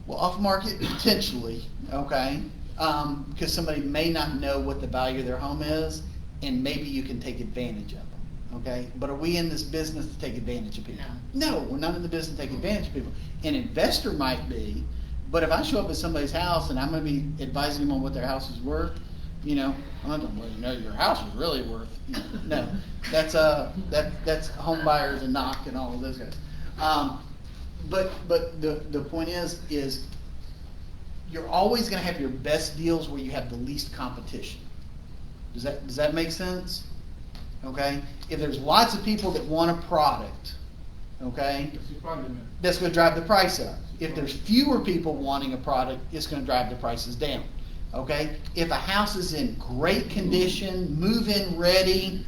[SPEAKER 1] Well, off market potentially, okay? Because somebody may not know what the value of their home is, and maybe you can take advantage of them, okay? But are we in this business to take advantage of people? No, we're not in the business to take advantage of people. An investor might be, but if I show up at somebody's house and I'm gonna be advising them on what their house is worth, I'm not gonna let you know your house is really worth. No, that's home buyers and knock and all of those guys. But the point is you're always gonna have your best deals where you have the least competition. Does that make sense? Okay? If there's lots of people that want a product, okay,
[SPEAKER 2] That's the problem.
[SPEAKER 1] that's gonna drive the price up. If there's fewer people wanting a product, it's gonna drive the prices down. Okay? If a house is in great condition, move-in ready,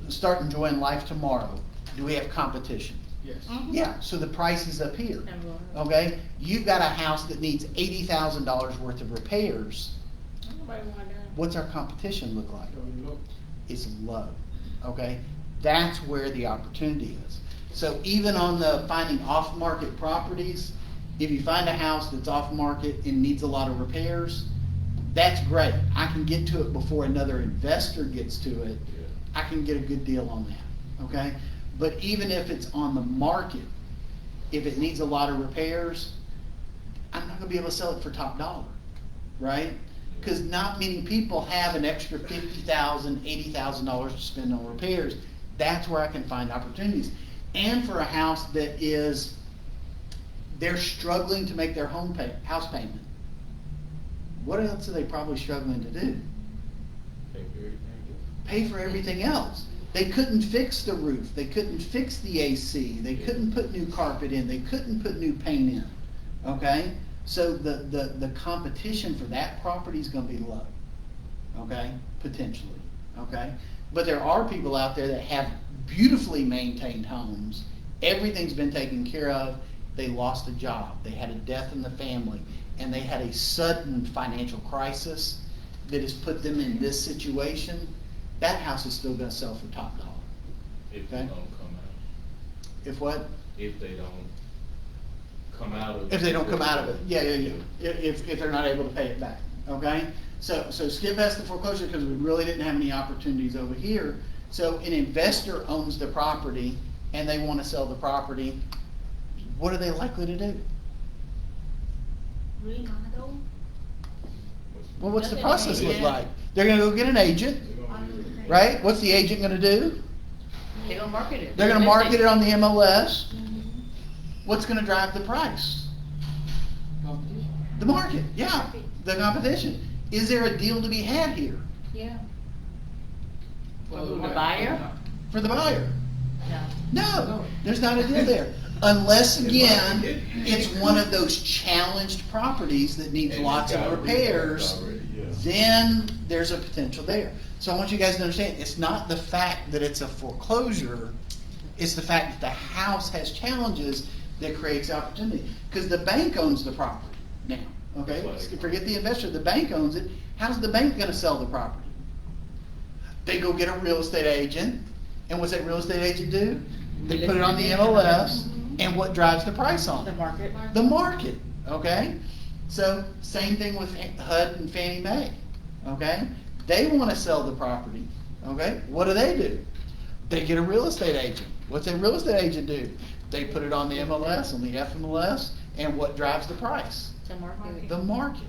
[SPEAKER 1] start enjoying life tomorrow, do we have competition?
[SPEAKER 2] Yes.
[SPEAKER 1] Yeah, so the price is up here,
[SPEAKER 3] Never mind.
[SPEAKER 1] okay? You've got a house that needs $80,000 worth of repairs.
[SPEAKER 3] Nobody want that.
[SPEAKER 1] What's our competition look like?
[SPEAKER 2] So look,
[SPEAKER 1] Is low, okay? That's where the opportunity is. So even on the finding off-market properties, if you find a house that's off-market and needs a lot of repairs, that's great. I can get to it before another investor gets to it. I can get a good deal on that, okay? But even if it's on the market, if it needs a lot of repairs, I'm not gonna be able to sell it for top dollar, right? Because not many people have an extra $50,000, $80,000 to spend on repairs. That's where I can find opportunities. And for a house that is, they're struggling to make their house payment. What else are they probably struggling to do?
[SPEAKER 4] Pay for everything.
[SPEAKER 1] Pay for everything else. They couldn't fix the roof, they couldn't fix the AC, they couldn't put new carpet in, they couldn't put new paint in, okay? So the competition for that property is gonna be low, okay, potentially, okay? But there are people out there that have beautifully maintained homes, everything's been taken care of, they lost a job, they had a death in the family, and they had a sudden financial crisis that has put them in this situation. That house is still gonna sell for top dollar.
[SPEAKER 4] If they
[SPEAKER 1] Okay.
[SPEAKER 4] don't come out.
[SPEAKER 1] If what?
[SPEAKER 4] If they don't come out of.
[SPEAKER 1] If they don't come out of it, yeah. If they're not able to pay it back, okay? So skip past the foreclosure because we really didn't have any opportunities over here. So an investor owns the property and they wanna sell the property, what are they likely to do?
[SPEAKER 5] Remodel,
[SPEAKER 1] Well, what's the
[SPEAKER 3] Nothing,
[SPEAKER 1] process look
[SPEAKER 3] yeah.
[SPEAKER 1] like? They're gonna go get an agent, right? What's the agent gonna do?
[SPEAKER 3] They gonna market it.
[SPEAKER 1] They're gonna market it on the MLS. What's gonna drive the price?
[SPEAKER 2] competition.
[SPEAKER 1] The market, yeah, the competition. Is there a deal to be had here
[SPEAKER 3] Yeah.
[SPEAKER 2] Well,
[SPEAKER 3] The
[SPEAKER 2] right,
[SPEAKER 3] buyer?
[SPEAKER 2] no.
[SPEAKER 1] for the buyer?
[SPEAKER 3] No.
[SPEAKER 1] No, there's not a deal there. Unless, again, it's one of those challenged properties that needs
[SPEAKER 4] And
[SPEAKER 1] lots
[SPEAKER 4] it's
[SPEAKER 1] of
[SPEAKER 4] got
[SPEAKER 1] repairs,
[SPEAKER 4] already, yeah.
[SPEAKER 1] then there's a potential there. So I want you guys to understand, it's not the fact that it's a foreclosure, it's the fact that the house has challenges that creates opportunity. Because the bank owns the property now, okay?
[SPEAKER 4] That's right.
[SPEAKER 1] Forget the investor, the bank owns it. How's the bank gonna sell the property? They go get a real estate agent, and what's that real estate agent do? They put it on the MLS, and what drives the price on
[SPEAKER 3] The
[SPEAKER 1] it?
[SPEAKER 3] market.
[SPEAKER 1] The market, okay? So, same thing with HUD and Fannie Mae, okay? They wanna sell the property, okay? What do? They get a real estate agent. What's that real estate agent do? They put it on the MLS, on the FMLS, and what drives the price?
[SPEAKER 3] The market.
[SPEAKER 1] The market,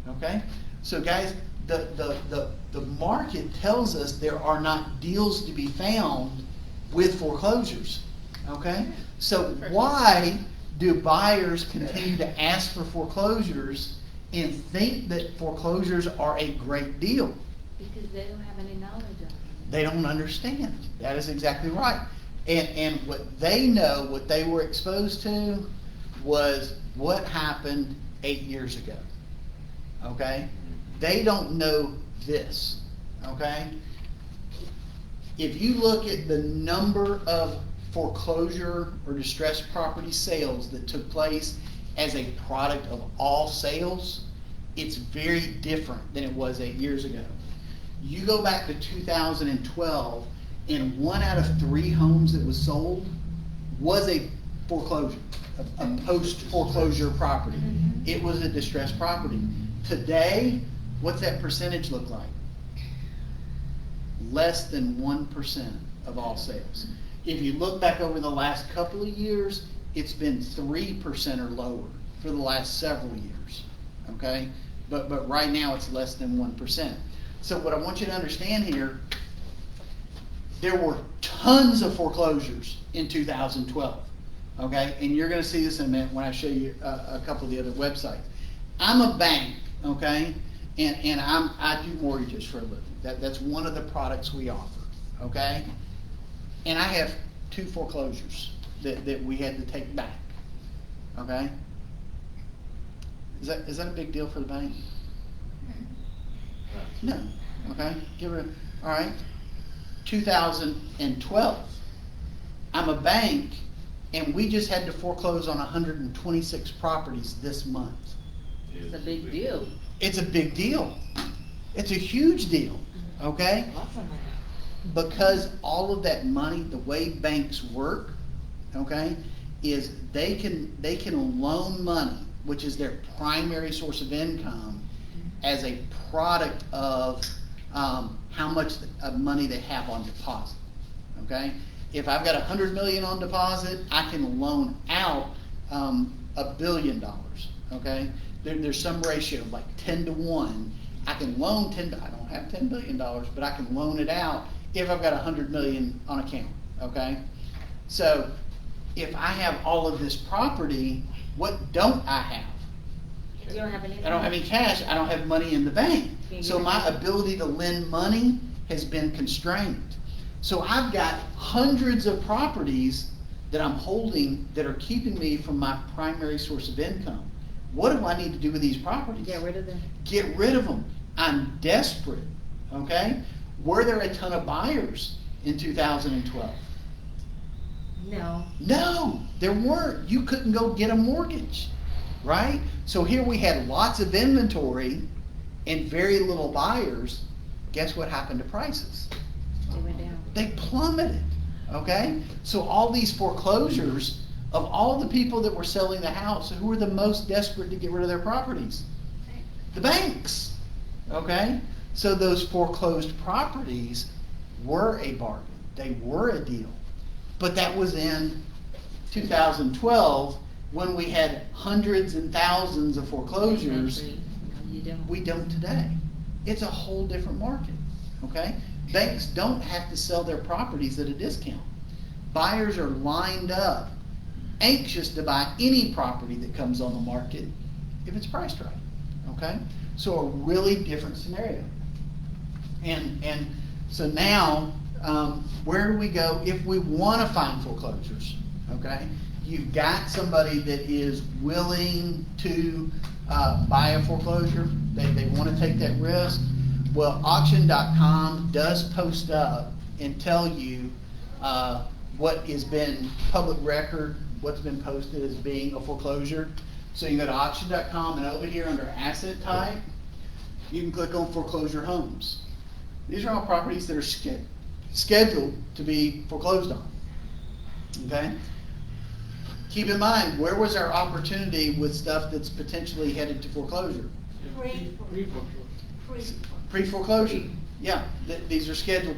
[SPEAKER 1] okay? So guys, the market tells us there are not deals to be found with foreclosures, okay? So why do buyers continue to ask for foreclosures and think that foreclosures are a great deal?
[SPEAKER 3] Because they don't have any knowledge of it.
[SPEAKER 1] They don't understand. That is exactly right. And what they know, what they were exposed to, was what happened 8 years ago. Okay? They don't know this. Okay? If you look at the number of foreclosure or distressed property sales that took place as a product of all sales, it's very different than it was 8 years ago. You go back to 2012, and 1 out of 3 homes that was sold was a foreclosure, a post-foreclosure property. It was a distressed property. Today, what's that percentage look like? Less than 1% of all sales. If you look back over the last couple of years, it's been 3% or lower for the last several years, okay? But right now, it's less than 1%. So what I want you to understand here, there were tons of foreclosures in 2012, okay? And you're gonna see this in a minute when I show you a couple of the other websites. I'm a bank, okay? And I do mortgages for a living. That's one of the products we offer, okay? And I have 2 foreclosures that we had to take back, okay? Is that a big deal for the bank? No, okay, all right. 2012, I'm a bank, And we just had to foreclose on 126 properties this month.
[SPEAKER 3] It's a big deal.
[SPEAKER 1] It's a big deal. It's a huge deal, okay?
[SPEAKER 3] Lots of money.
[SPEAKER 1] Because all of that money, the way banks work, okay, is they can loan money, which is their primary source of income, as a product of how much of money they have on deposit, okay? If I've got $100 million on deposit, I can loan out $1 billion, okay? There's some ratio, like 10 to 1. I can loan I don't have $10 billion, but I can loan it out if I've got $100 million on account, okay? So if I have all of this property, what don't I have?
[SPEAKER 6] You don't have any.
[SPEAKER 1] I don't have any cash, I don't have money in the bank.
[SPEAKER 6] Yeah,
[SPEAKER 1] So
[SPEAKER 6] you
[SPEAKER 1] my
[SPEAKER 6] have-
[SPEAKER 1] ability to lend money has been constrained. So I've got hundreds of properties that I'm holding that are keeping me from my primary source of income. What do I need to do with these properties?
[SPEAKER 6] Get rid of them.
[SPEAKER 1] Get rid of them. I'm desperate, okay? Were there a ton of buyers in 2012?
[SPEAKER 6] No.
[SPEAKER 1] No, there weren't. You couldn't go get a mortgage, right? So here we had lots of inventory and very little buyers. Guess what happened to prices?
[SPEAKER 6] They went down.
[SPEAKER 1] They plummeted, okay? So all these foreclosures, of all the people that were selling the house, who were the most desperate to get rid of their properties? The banks, okay? So those foreclosed properties were a bargain. They were a deal. But that was in 2012 when we had hundreds and thousands of foreclosures.
[SPEAKER 3] No, you don't.
[SPEAKER 1] We don't today. It's a whole different market, okay? Banks don't have to sell their properties at a discount. Buyers are lined up, anxious to buy any property that comes on the market if it's priced right, okay? So a really different scenario. And so now, where do we go if we want to find foreclosures, okay? You've got somebody that is willing to buy a foreclosure, they want to take that risk. Well, auction.com does post up and tell you what has been public record, what's been posted as being a foreclosure. So you go to auction.com, and over here under asset type, you can click on foreclosure homes. These are all properties that are scheduled to be foreclosed on, okay? Keep in mind, where was our opportunity with stuff that's potentially headed to foreclosure? Pre-foreclosure. Yeah, these are scheduled.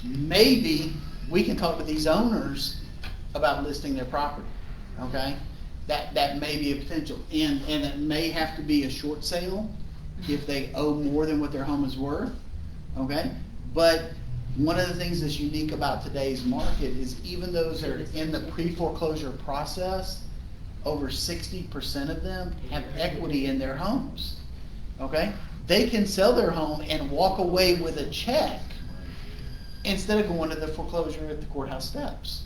[SPEAKER 1] Maybe we can talk to these owners about listing their property, okay? That may be a potential. And it may have to be a short sale if they owe more than what their home is worth, okay? But one of the things that's unique about today's market is even those that are in the pre-foreclosure process, over 60% of them have equity in their homes, okay? They can sell their home and walk away with a check instead of going to the foreclosure at the courthouse steps.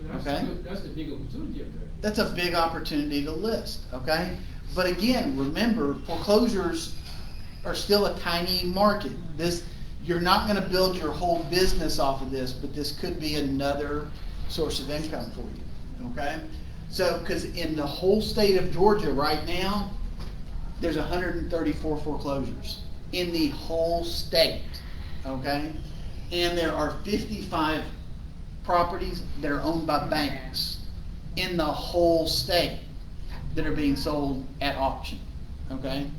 [SPEAKER 2] So
[SPEAKER 1] Okay.
[SPEAKER 2] that's the big opportunity up there.
[SPEAKER 1] That's a big opportunity to list, okay? But again, remember, foreclosures are still a tiny market. You're not gonna build your whole business off of this, but this could be another source of income for you, okay? So, cause in the whole state of Georgia right now, there's 134 foreclosures in the whole state, okay? And there are 55 properties that are owned by banks in the whole state that are being sold at auction, okay?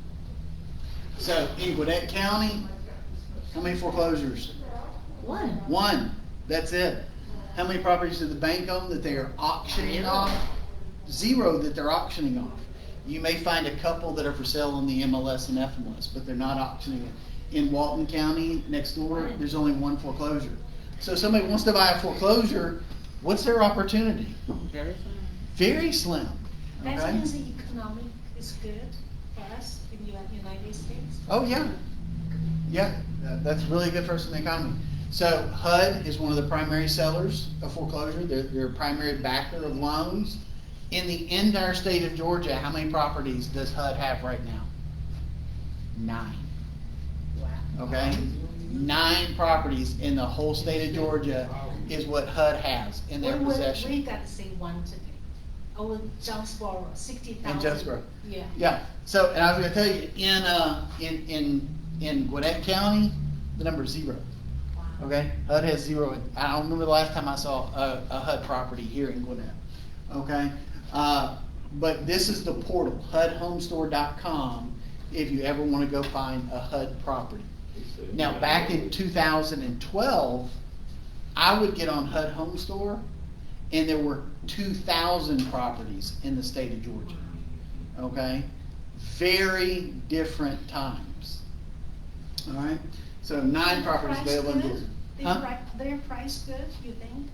[SPEAKER 1] So in Gwinnett County, how many foreclosures? One, that's it. How many properties do the bank own that they are auctioning off? 0 that they're auctioning off. You may find a couple that are for sale on the MLS and FMLS, but they're not auctioning it. In Walton County, next door, there's only 1 foreclosure. So if somebody wants to buy a foreclosure, what's their opportunity?
[SPEAKER 3] Very fun.
[SPEAKER 1] Very slim,
[SPEAKER 5] That
[SPEAKER 1] okay?
[SPEAKER 5] means the economic is good for us in the United States.
[SPEAKER 1] Oh, yeah. Yeah, that's really good for us in the economy. So HUD is one of the primary sellers of foreclosure. They're a primary backer of loans. In the entire state of Georgia, how many properties does HUD have right now? 9. Okay? 9 properties in the whole state of Georgia is what HUD has in their
[SPEAKER 5] We
[SPEAKER 1] possession.
[SPEAKER 5] got to say one today. Oh, Jonesboro, 60,000.
[SPEAKER 1] In Jonesboro.
[SPEAKER 5] Yeah.
[SPEAKER 1] Yeah, so, and I was gonna tell you, in Gwinnett County, the number is 0.
[SPEAKER 5] Wow.
[SPEAKER 1] Okay, HUD has 0. I don't remember the last time I saw a HUD property here in Gwinnett. Okay, but this is the portal, HUDHomestore.com, if you ever wanna go find a HUD property. Now, back in 2012, I would get on HUD Home Store, and there were 2,000 properties in the state of Georgia. Okay? Very different times. All right? So 9 properties available in Georgia. Huh?
[SPEAKER 5] Their price good, you think?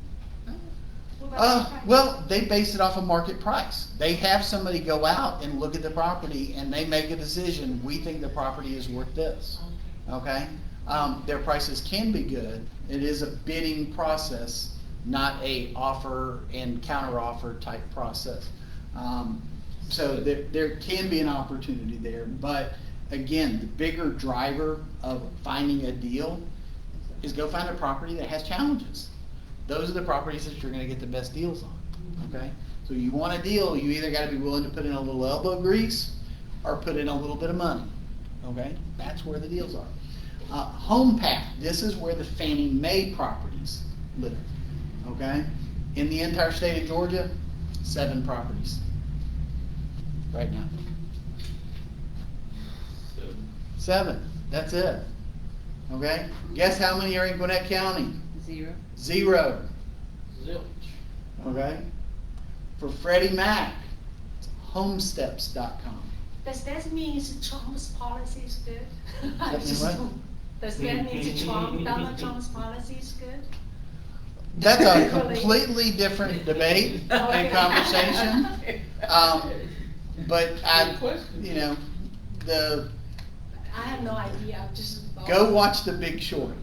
[SPEAKER 5] What about their price?
[SPEAKER 1] Well, they base it off of market price. They have somebody go out and look at the property, and they make a decision, we think the property is worth this. Okay? Their prices can be good. It is a bidding process, not a offer and counter offer type process. So there can be an opportunity there, but again, the bigger driver of finding a deal is go find a property that has challenges. Those are the properties that you're gonna get the best deals on, okay? So you want a deal, you either gotta be willing to put in a little elbow grease or put in a little bit of money, okay? That's where the deals are. Home Path, this is where the Fannie Mae properties live, okay? In the entire state of Georgia, 7 properties right now. 7, that's it, okay? Guess how many are in Gwinnett County?
[SPEAKER 3] 0.
[SPEAKER 1] 0,
[SPEAKER 2] Zilch.
[SPEAKER 1] okay? For Freddie Mac, it's homesteps.com.
[SPEAKER 5] Does that mean Trump's policy is good? I
[SPEAKER 1] That mean
[SPEAKER 5] just
[SPEAKER 1] what?
[SPEAKER 5] don't- Does that mean Donald Trump's policy is good?
[SPEAKER 1] That's a completely different debate and conversation. But you know,
[SPEAKER 5] I have no idea, I'm just.
[SPEAKER 1] go watch The Big Short,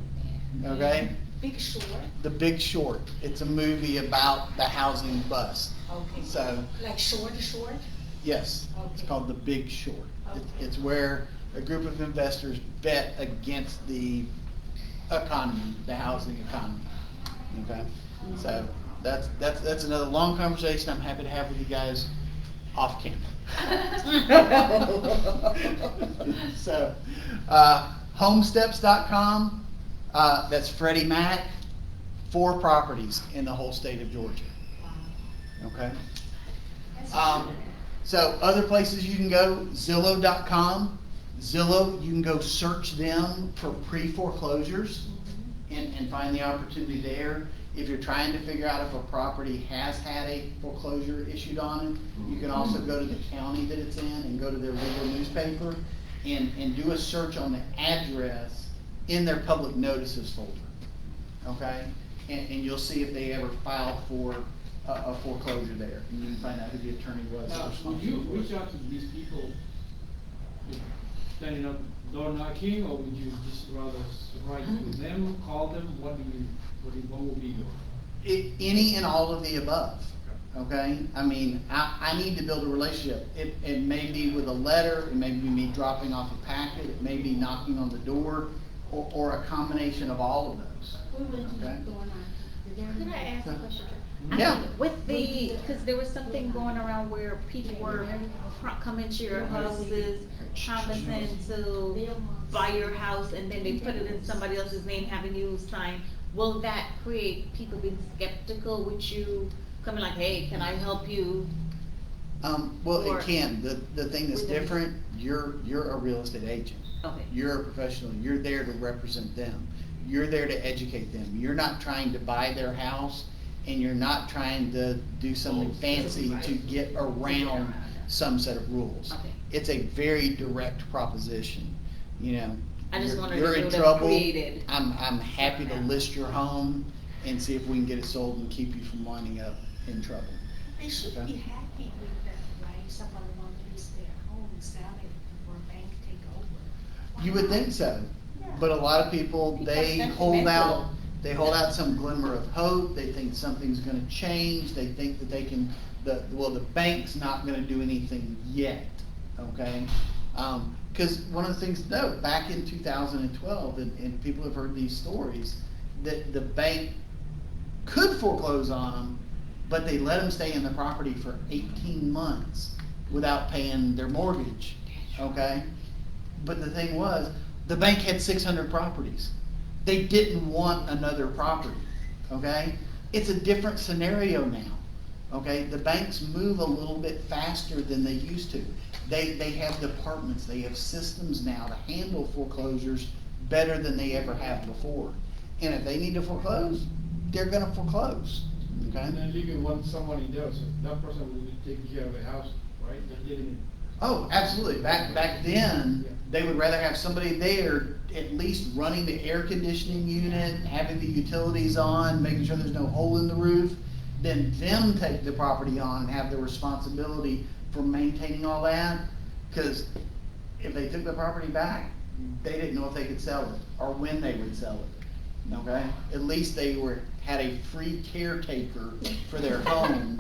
[SPEAKER 1] okay?
[SPEAKER 5] Big Short,
[SPEAKER 1] The Big Short, it's a movie about the housing bust.
[SPEAKER 5] okay.
[SPEAKER 1] So,
[SPEAKER 5] Like short?
[SPEAKER 1] yes, it's
[SPEAKER 5] Okay.
[SPEAKER 1] called The Big Short.
[SPEAKER 5] Okay.
[SPEAKER 1] It's where a group of investors bet against the economy, the housing economy, okay? So, that's another long conversation I'm happy to have with you guys off camera. So, homesteps.com, that's Freddie Mac, 4 properties in the whole state of Georgia, okay? So other places you can go, Zillow.com. Zillow, you can go search them for pre-foreclosures and find the opportunity there. If you're trying to figure out if a property has had a foreclosure issued on it, you can also go to the county that it's in and go to their legal newspaper and do a search on the address in their public notices folder, okay? And you'll see if they ever filed for a foreclosure there. And you can find out who the attorney was.
[SPEAKER 2] Now, would you reach out to these people, standing up, door knocking, or would you just rather write to them, call them, what would be your?
[SPEAKER 1] Any and all of the above, okay? I mean, I need to build a relationship. It may be with a letter, it may be me dropping off a packet, it may be knocking on the door, or a combination of all of those. Okay.
[SPEAKER 6] Could I ask a question?
[SPEAKER 1] Yeah.
[SPEAKER 6] With because there was something going around where people were coming to your houses, promising to buy your house, and then they put it in somebody else's name, having you sign. Will that create people being skeptical with you, coming like, hey, can I help you?
[SPEAKER 1] Well,
[SPEAKER 6] Or-
[SPEAKER 1] it can. The thing that's different, you're a real estate agent.
[SPEAKER 6] Okay.
[SPEAKER 1] You're a professional. You're there to represent them. You're there to educate them. You're not trying to buy their house, and you're not trying to do something fancy to get around some set of rules.
[SPEAKER 6] Okay.
[SPEAKER 1] It's a very direct proposition, you know.
[SPEAKER 6] I just
[SPEAKER 1] You're-
[SPEAKER 6] wanted to
[SPEAKER 1] you're
[SPEAKER 6] see
[SPEAKER 1] in
[SPEAKER 6] what that
[SPEAKER 1] trouble.
[SPEAKER 6] created.
[SPEAKER 1] I'm happy to list your home and see if we can get it sold and keep you from winding up in trouble.
[SPEAKER 5] They should
[SPEAKER 1] Okay.
[SPEAKER 5] be happy with that, right? Somebody want to list their home, sell it, for a bank to take over.
[SPEAKER 1] You would think so,
[SPEAKER 5] Yeah.
[SPEAKER 1] but a lot of people,
[SPEAKER 3] Because
[SPEAKER 1] they
[SPEAKER 3] that's
[SPEAKER 1] hold
[SPEAKER 3] mental.
[SPEAKER 1] out, some glimmer of hope, they think something's gonna change, they think that they can, the bank's not gonna do anything yet, okay? Cause one of the things to note, back in 2012, and people have heard these stories, that the bank could foreclose on them but they let them stay in the property for 18 months without paying their mortgage, okay? But the thing was, the bank had 600 properties. They didn't want another property, okay? It's a different scenario now, okay? The banks move a little bit faster than they used to. They have departments, they have systems now to handle foreclosures better than they ever have before. And if they need to foreclose, they're gonna foreclose, okay?
[SPEAKER 2] And then legally, once somebody does, that person will be taking care of the house, right? They're living in.
[SPEAKER 1] Oh, absolutely. Back then, they would rather have somebody there at least running the air conditioning unit, having the utilities on, making sure there's no hole in the roof, than them take the property on and have the responsibility for maintaining all that. Cause if they took the property back, they didn't know if they could sell it or when they would sell it, okay? At least they had a free caretaker for their home,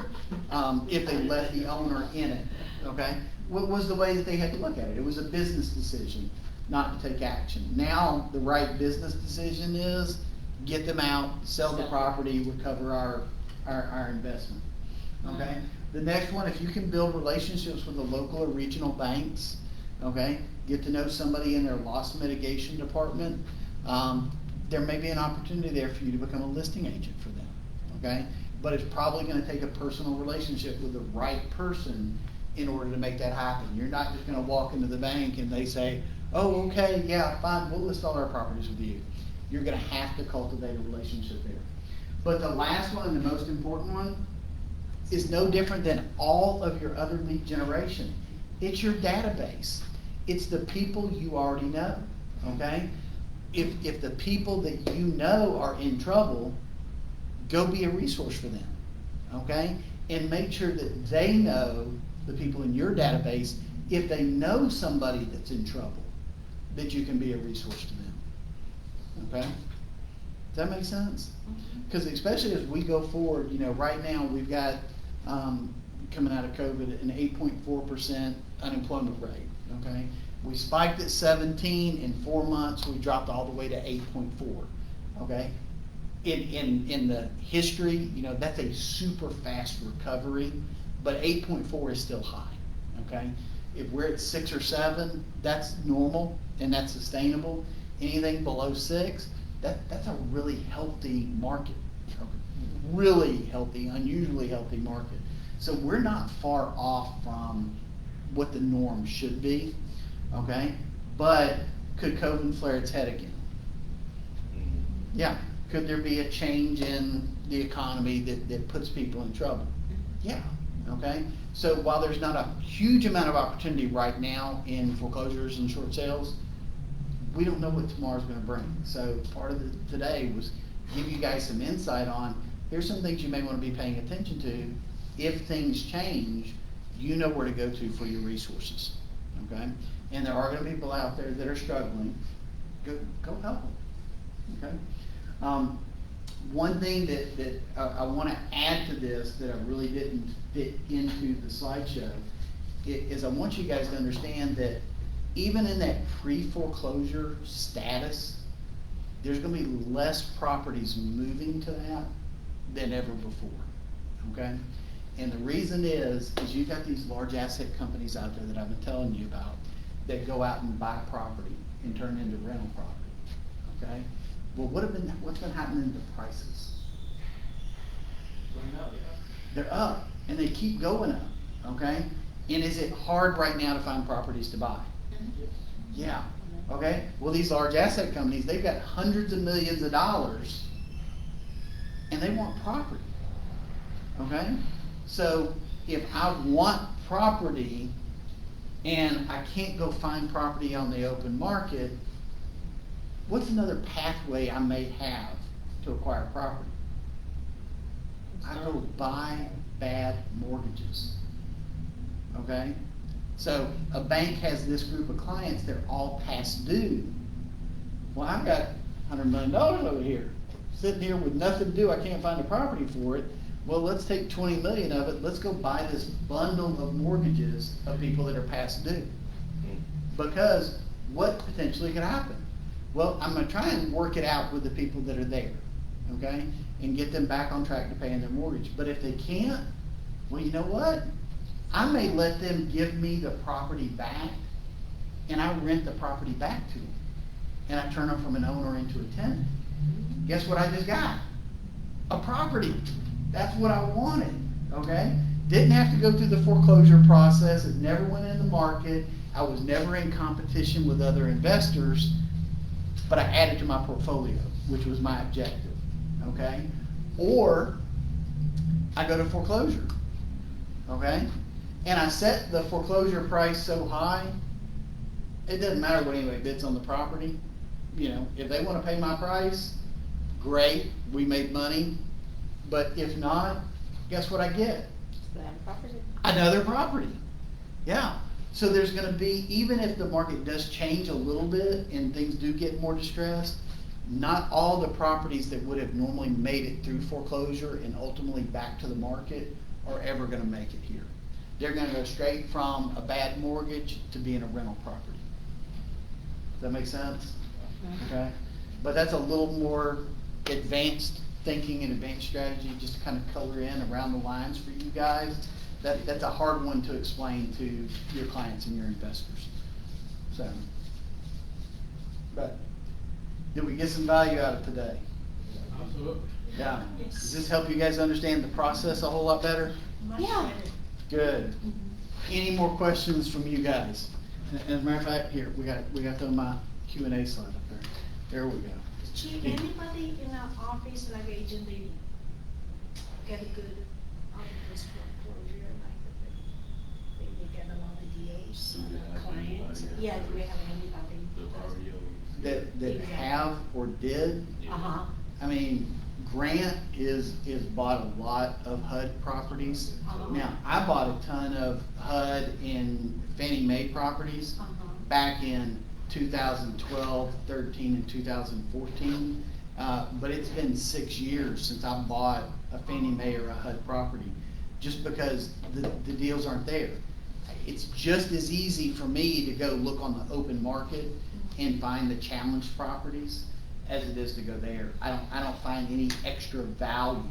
[SPEAKER 1] if they let the owner in it, okay? What was the way that they had to look at it? It was a business decision not to take action. Now, the right business decision is get them out, sell the property, recover our investment, okay? The next one, if you can build relationships with the local or regional banks, okay? Get to know somebody in their loss mitigation department, there may be an opportunity there for you to become a listing agent for them, okay? But it's probably gonna take a personal relationship with the right person in order to make that happen. You're not just gonna walk into the bank and they say, oh, okay, yeah, fine, we'll list all our properties with you. You're gonna have to cultivate a relationship there. But the last one, and the most important one, is no different than all of your other lead generation. It's your database. It's the people you already know, okay? If the people that you know are in trouble, go be a resource for them, okay? And make sure that they know the people in your database, if they know somebody that's in trouble, that you can be a resource to them, okay? Does that make sense? Because especially as we go forward, you know, right now we've got, coming out of COVID, an 8.4% unemployment rate, okay? We spiked at 17, in 4 months, we dropped all the way to 8.4, okay? In the history, you know, that's a super fast recovery, but 8.4 is still high, okay? If we're at 6 or 7, that's normal and that's sustainable. Anything below 6, that's a really healthy market, really healthy, unusually healthy market. So we're not far off from what the norm should be, okay? But could COVID flare its head again? Yeah. Could there be a change in the economy that puts people in trouble? Yeah, okay? So while there's not a huge amount of opportunity right now in foreclosures and short sales, we don't know what tomorrow's gonna bring. So part of today was give you guys some insight on, here's some things you may wanna be paying attention to. If things change, you know where to go to for your resources, okay? And there are gonna be people out there that are struggling. Go help them, okay? One thing that I want to add to this that I really didn't fit into the slideshow is I want you guys to understand that even in that pre-foreclosure status, there's going to be less properties moving to that than ever before, okay? And the reason is you've got these large asset companies out there that I've been telling you about that go out and buy property and turn it into rental property, okay? Well, what's been happening to prices? They're up, and they keep going up, okay? And is it hard right now to find properties to buy? Yeah, okay? Well, these large asset companies, they've got hundreds of millions of dollars, and they want property, okay? So if I want property, and I can't go find property on the open market, what's another pathway I may have to acquire property? I go buy bad mortgages, okay? So a bank has this group of clients, they're all past due. Well, I've got $100 million over here, sitting here with nothing to do, I can't find a property for it. Well, let's take 20 million of it, let's go buy this bundle of mortgages of people that are past due. Because what potentially could happen? Well, I'm gonna try and work it out with the people that are there, okay? and get them back on track to paying their mortgage. But if they can't, well, you know what? I may let them give me the property back, and I rent the property back to them. And I turn them from an owner into a tenant. Guess what I just got? A property. That's what I wanted, okay? Didn't have to go through the foreclosure process. It never went in the market. I was never in competition with other investors, but I added to my portfolio, which was my objective, okay? Or I go to foreclosure, okay? And I set the foreclosure price so high, it doesn't matter what anybody bids on the property. You know, if they wanna pay my price, great, we made money. But if not, guess what I get? Another property. Yeah. So there's gonna be, even if the market does change a little bit and things do get more distressed, not all the properties that would have normally made it through foreclosure and ultimately back to the market are ever gonna make it here. They're gonna go straight from a bad mortgage to being a rental property. Does that make sense? Okay? But that's a little more advanced thinking and advanced strategy, just to kind of color in around the lines for you guys. That's a hard one to explain to your clients and your investors. So, but did we get some value out of today?
[SPEAKER 2] Absolutely.
[SPEAKER 1] Yeah. Does this help you guys understand the process a whole lot better?
[SPEAKER 5] Yeah.
[SPEAKER 1] Good. Any more questions from you guys? And as a matter of fact, here, we got my Q&A slide up there. There we go.
[SPEAKER 5] Chief, anybody in our office, like agent, they get a good office foreclosure, like they get a lot of DAs,
[SPEAKER 4] Do we have
[SPEAKER 5] clients?
[SPEAKER 4] anybody
[SPEAKER 5] Yeah,
[SPEAKER 4] that-
[SPEAKER 5] do we have anybody?
[SPEAKER 4] The REOs.
[SPEAKER 1] That have or did,
[SPEAKER 5] Uh-huh.
[SPEAKER 1] I mean, Grant is bought a lot of HUD properties.
[SPEAKER 5] Uh-huh.
[SPEAKER 1] Now, I bought a ton of HUD and Fannie Mae properties
[SPEAKER 5] Uh-huh.
[SPEAKER 1] back in 2012, 13, and 2014. But it's been 6 years since I bought a Fannie Mae or a HUD property, just because the deals aren't there. It's just as easy for me to go look on the open market and find the challenged properties as it is to go there. I don't find any extra value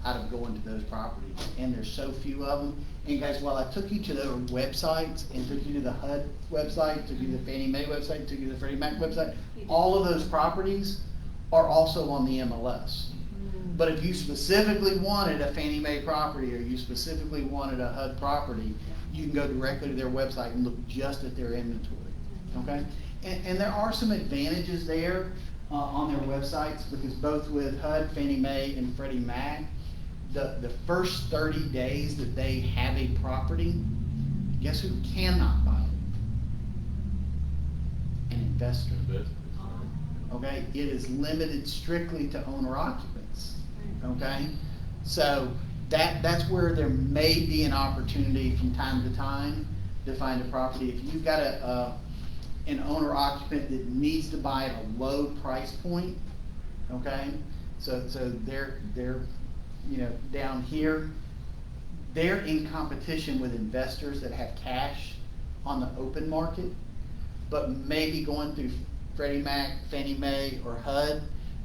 [SPEAKER 1] out of going to those properties, and there's so few of them. And guys, while I took you to their websites and took you to the HUD website, took you to the Fannie Mae website, took you to the Freddie Mac website, all of those properties are also on the MLS. But if you specifically wanted a Fannie Mae property, or you specifically wanted a HUD property, you can go directly to their website and look just at their inventory, okay? And there are some advantages there on their websites, because both with HUD, Fannie Mae, and Freddie Mac, the first 30 days that they have a property, guess who cannot buy it? An investor.
[SPEAKER 4] Investors,
[SPEAKER 1] Okay, it is limited strictly to owner occupants, okay? So that's where there may be an opportunity from time to time to find a property. If you've got an owner occupant that needs to buy at a low price point, okay? So they're you know, down here, they're in competition with investors that have cash on the open market, but maybe going through Freddie Mac, Fannie Mae, or HUD,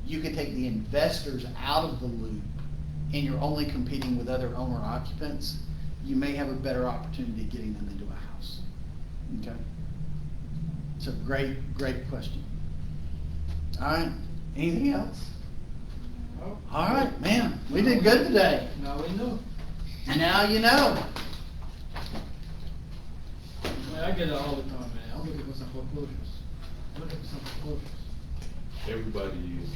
[SPEAKER 1] you can take the investors out of the loop, and you're only competing with other owner occupants. You may have a better opportunity getting them into a house, okay? So great question. All right, anything else?
[SPEAKER 2] Oh,
[SPEAKER 1] All right, man, we did good today.
[SPEAKER 2] now we know.
[SPEAKER 1] Now you know.
[SPEAKER 2] Man, I get it all the time, man. I'm looking for some foreclosures. I'm looking for some foreclosures.
[SPEAKER 4] everybody is.